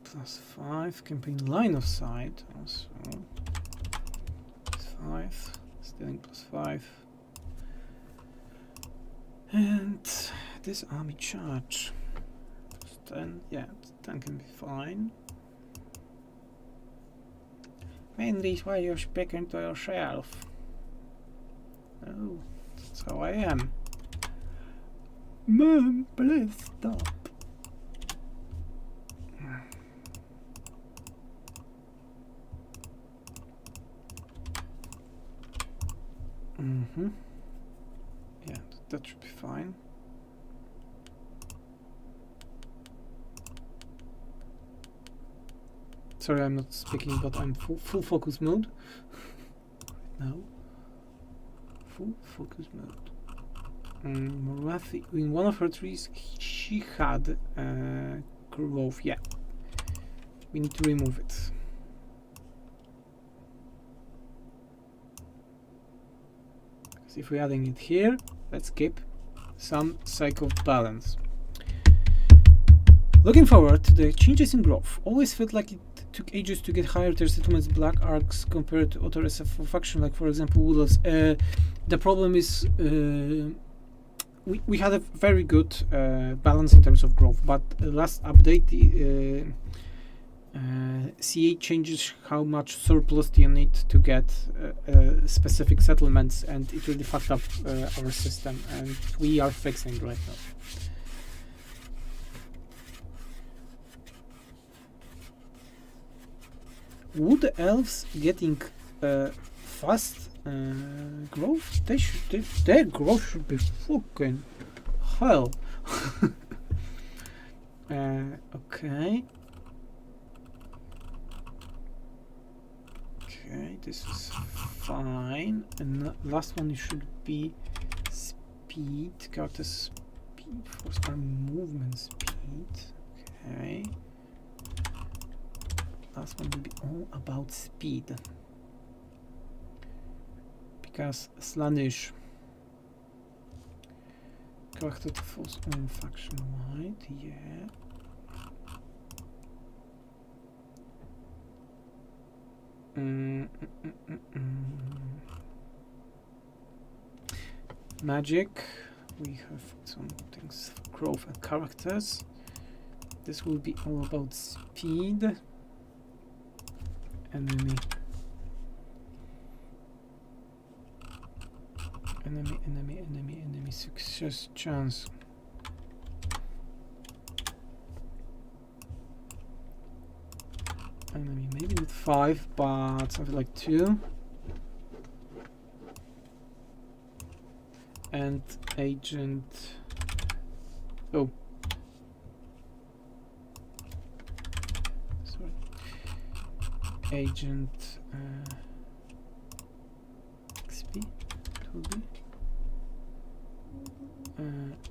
+5 campaign line of sight also. +5 stealing +5, and this army charge +10. Yeah, 10 can be fine. Mainly why you're speaking to yourself. Oh, that's how I am. Mom, please stop. Yeah, that should be fine. Sorry, I'm not speaking, but I'm full focus mode right now. Full focus mode. Morathi, in one of her trees, she had growth. Yeah, we need to remove it. Because if we're adding it here, let's skip. some sake of balance. Looking forward to the changes in growth. Always felt like it took ages to get higher tier settlements black arcs compared to other SFO faction, like for example Wood Elves. The problem is we had a very good balance in terms of growth, but the last update CA changes how much surplus you need to get specific settlements, and it really fucked up our system, and we are fixing right now. Would elves getting fast growth? Their growth should be fucking hell. Okay. Okay, this is fine. And last one should be speed. Character speed for our movement speed. Okay. Last one will be all about speed. Because Slaanesh character to force on faction wide, yeah. Magic. We have some things for growth and characters. This will be all about speed. Enemy. Enemy success chance. Enemy, maybe not 5, but something like 2. And agent. Oh. Sorry. Agent XP. It will be.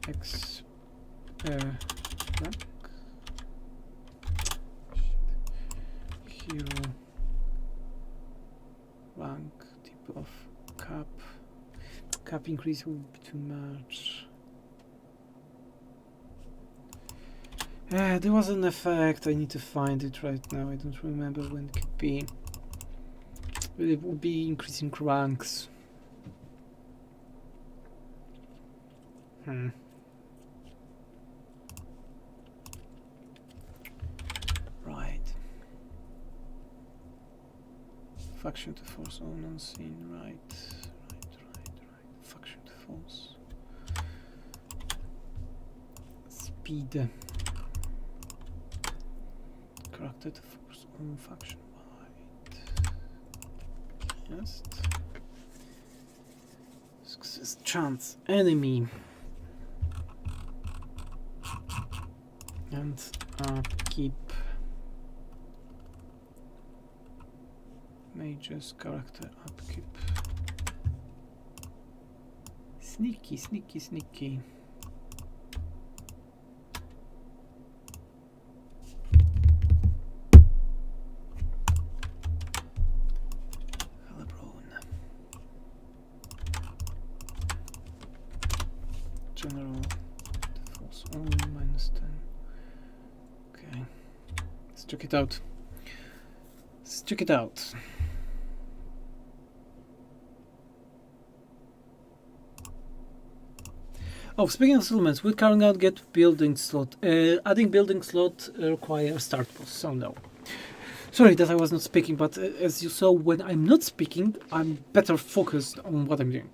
X. Black. Hero rank type of cap increase will be too much. There was an effect, I need to find it right now, I don't remember when it could be. But it will be increasing ranks. Right. Faction to force on unseen, right. Faction to force. Speed. Character to force on faction wide. Yes. Success chance. Enemy. And keep mages character upkeep. Sneaky. Hellebron. General force only -10. Okay. Let's check it out. Oh, speaking of settlements, will carrying out get building slot? Adding building slot requires start post, so no. Sorry that I was not speaking, but as you saw, when I'm not speaking, I'm better focused on what I'm doing.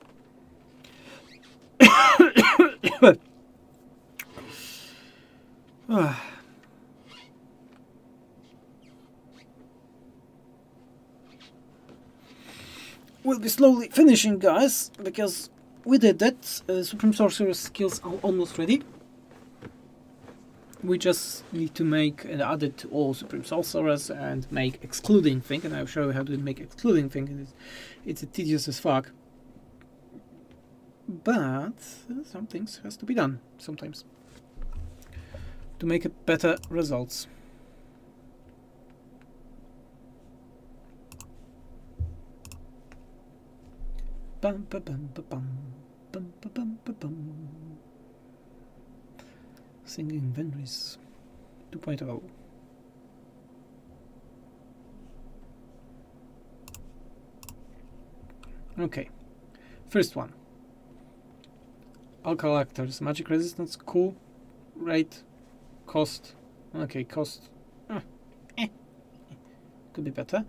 We'll be slowly finishing, guys, because we did that. Supreme Sorceress skills are almost ready. We just need to make and add it to all Supreme Sorceress and make excluding thing, and I'll show you how to make excluding thing, and it's tedious as fuck. But some things has to be done sometimes to make it better results. Bum, ba, bum, ba, bum, bum, ba, bum, ba, bum. Balancing inventories 2.0. Okay, first one. All characters, magic resistance, cool. Rate, cost. Okay, cost. Could be better.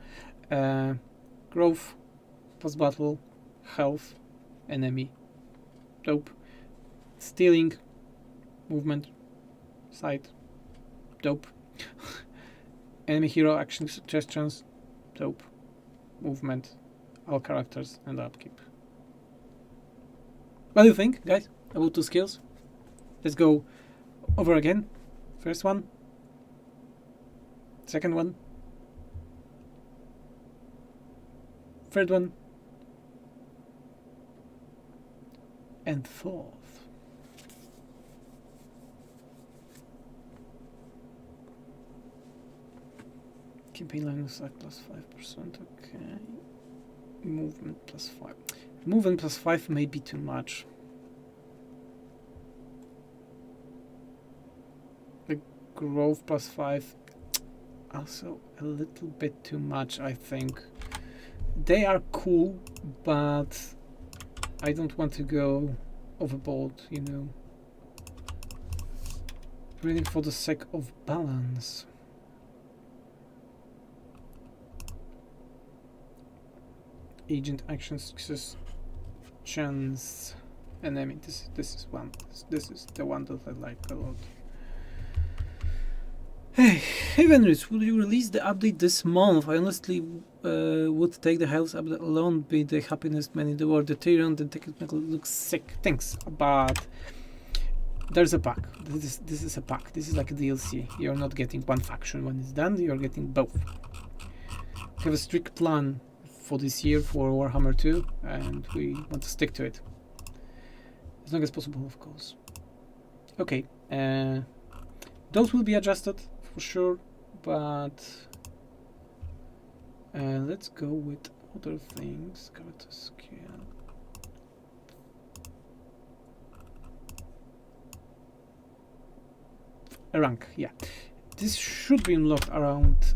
Growth, post battle, health, enemy. Dope. Stealing, movement, sight. Dope. Enemy hero action suggestions. Dope. Movement, all characters, and upkeep. What do you think, guys, about 2 skills? Let's go over again. First one. Second one. Third one. And fourth. Campaign line of sight plus 5%. Okay. Movement plus 5. Movement plus 5 may be too much. The growth plus 5 also a little bit too much, I think. They are cool, but I don't want to go overboard, you know. Really for the sake of balance. Agent action success chance enemy. This is one. This is the one that I like a lot. Hey Venris, will you release the update this month? I honestly would take the health update alone, be the happiest man in the world. The Tyrion, the technical looks sick. Thanks, but there's a pack. This is a pack. This is like a DLC. You're not getting one faction when it's done. You're getting both. I have a strict plan for this year for Warhammer 2, and we want to stick to it as long as possible, of course. Okay, those will be adjusted for sure, but let's go with other things. Character skill. A rank, yeah. This should be unlocked around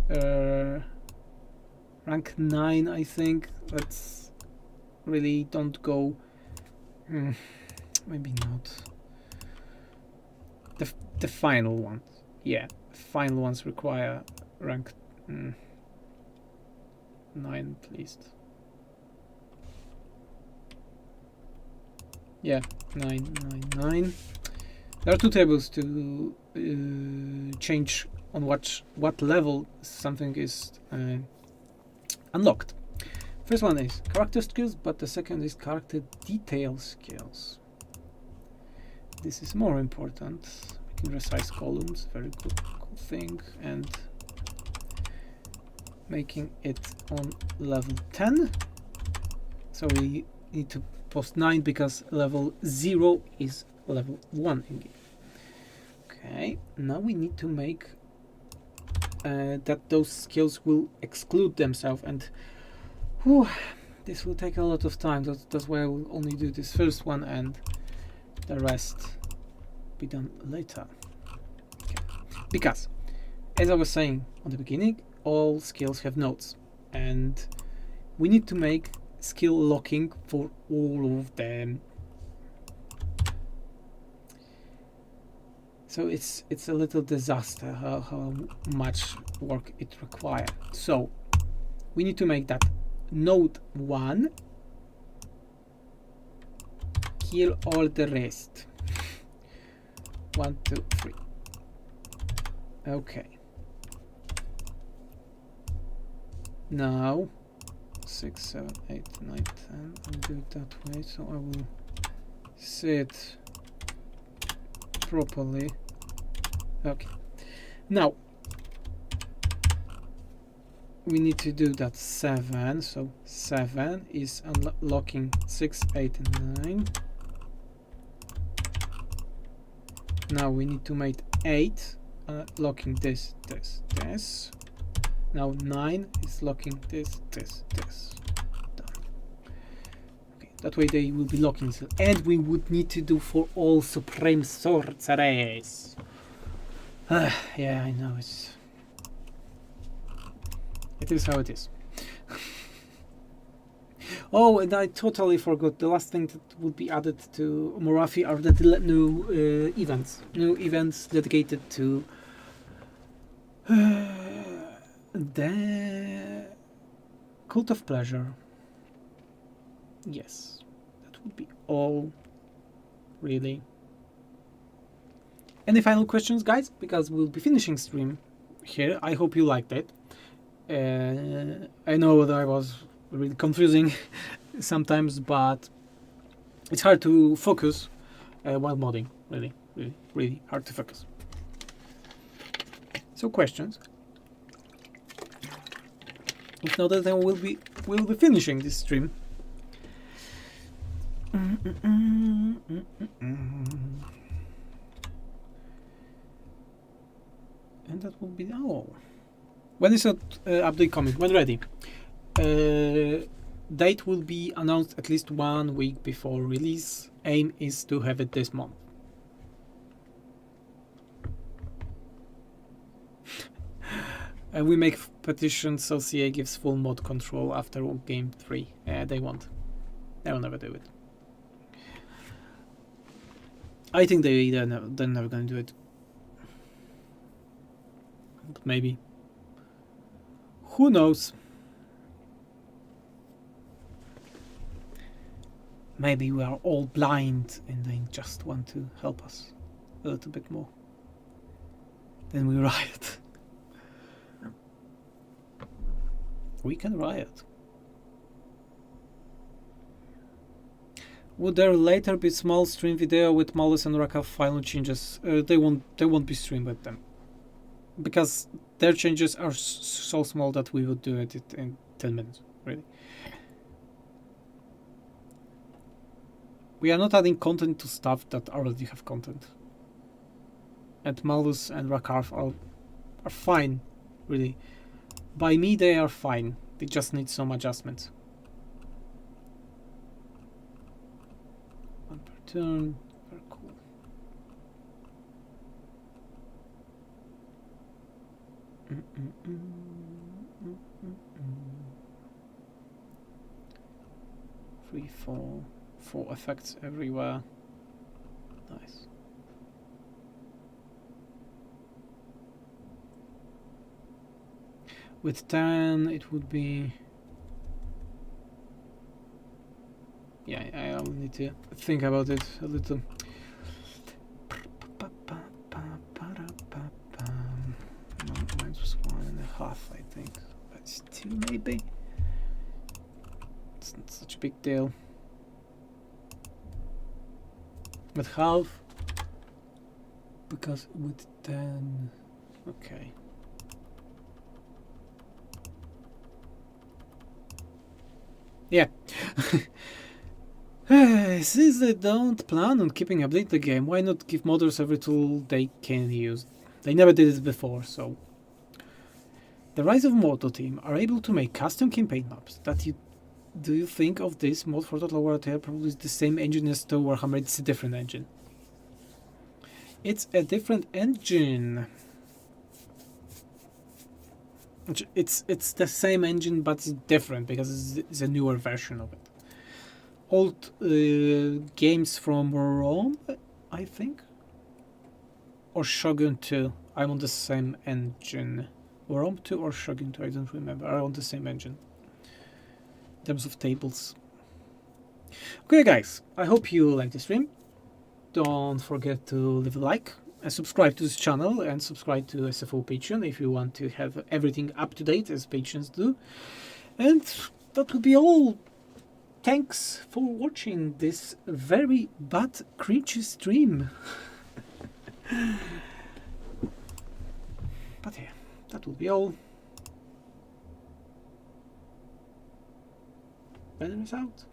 rank 9, I think. Let's really don't go. Maybe not. The final ones, yeah. The final ones require rank 9 at least. Yeah, 9. There are 2 tables to change on what level something is unlocked. First one is character skills, but the second is character detail skills. This is more important. Making resize columns, very cool thing, and making it on level 10. So we need to post 9 because level 0 is level 1 in game. Okay, now we need to make that those skills will exclude themselves, and this will take a lot of time. That's why I will only do this first one, and the rest be done later. Okay. Because, as I was saying on the beginning, all skills have nodes, and we need to make skill locking for all of them. So it's a little disaster how much work it requires. So we need to make that node 1 kill all the rest. 1, 2, 3. Okay. Now 6, 7, 8, 9, 10. I'll do it that way, so I will sit properly. Okay. Now we need to do that 7. So 7 is unlocking 6, 8, and 9. Now we need to make 8 locking this. Now 9 is locking this. Done. Okay, that way they will be locking. And we would need to do for all Supreme Sorceress. Yeah, I know, it is how it is. Oh, and I totally forgot, the last thing that would be added to Morathi are the new events. New events dedicated to the Cult of Pleasure. Yes, that would be all, really. Any final questions, guys? Because we'll be finishing stream here. I hope you liked it. I know that I was really confusing sometimes, but it's hard to focus while modding. Really hard to focus. So questions? If not, then we'll be finishing this stream. And that will be all. When is that update coming? When ready? Date will be announced at least 1 week before release. Aim is to have it this month. And we make petitions so CA gives full mod control after game 3. They won't. They will never do it. I think they're never going to do it. But maybe. Who knows? Maybe we are all blind and they just want to help us a little bit more. Then we riot. We can riot. Would there later be small stream video with Malus and Raka final changes? They won't be streamed with them, because their changes are so small that we would do it in 10 minutes, really. We are not adding content to stuff that already have content. And Malus and Rakarth are fine, really. By me, they are fine. They just need some adjustments. One per turn. Very cool. Three, four effects everywhere. Nice. With 10, it would be... Yeah, I will need to think about it a little. Mine was 1.5, I think. That's 2, maybe. It's not such a big deal. With half, because with 10, okay. Yeah. Since they don't plan on keeping update the game, why not give modders every tool they can use? They never did it before, so. The Rise of Mortal team are able to make custom campaign maps. Do you think of this mod for Total Warhammer probably is the same engine as the Warhammer? It's a different engine. It's a different engine. It's the same engine, but it's different because it's a newer version of it. Old games from Rome, I think, or Shogun 2. I'm on the same engine. Rome 2 or Shogun 2, I don't remember. Are on the same engine in terms of tables. Okay, guys, I hope you like the stream. Don't forget to leave a like and subscribe to this channel, and subscribe to SFO Patreon if you want to have everything up to date as patrons do. And that will be all. Thanks for watching this very bad cringy stream. But yeah, that will be all. Banner is out.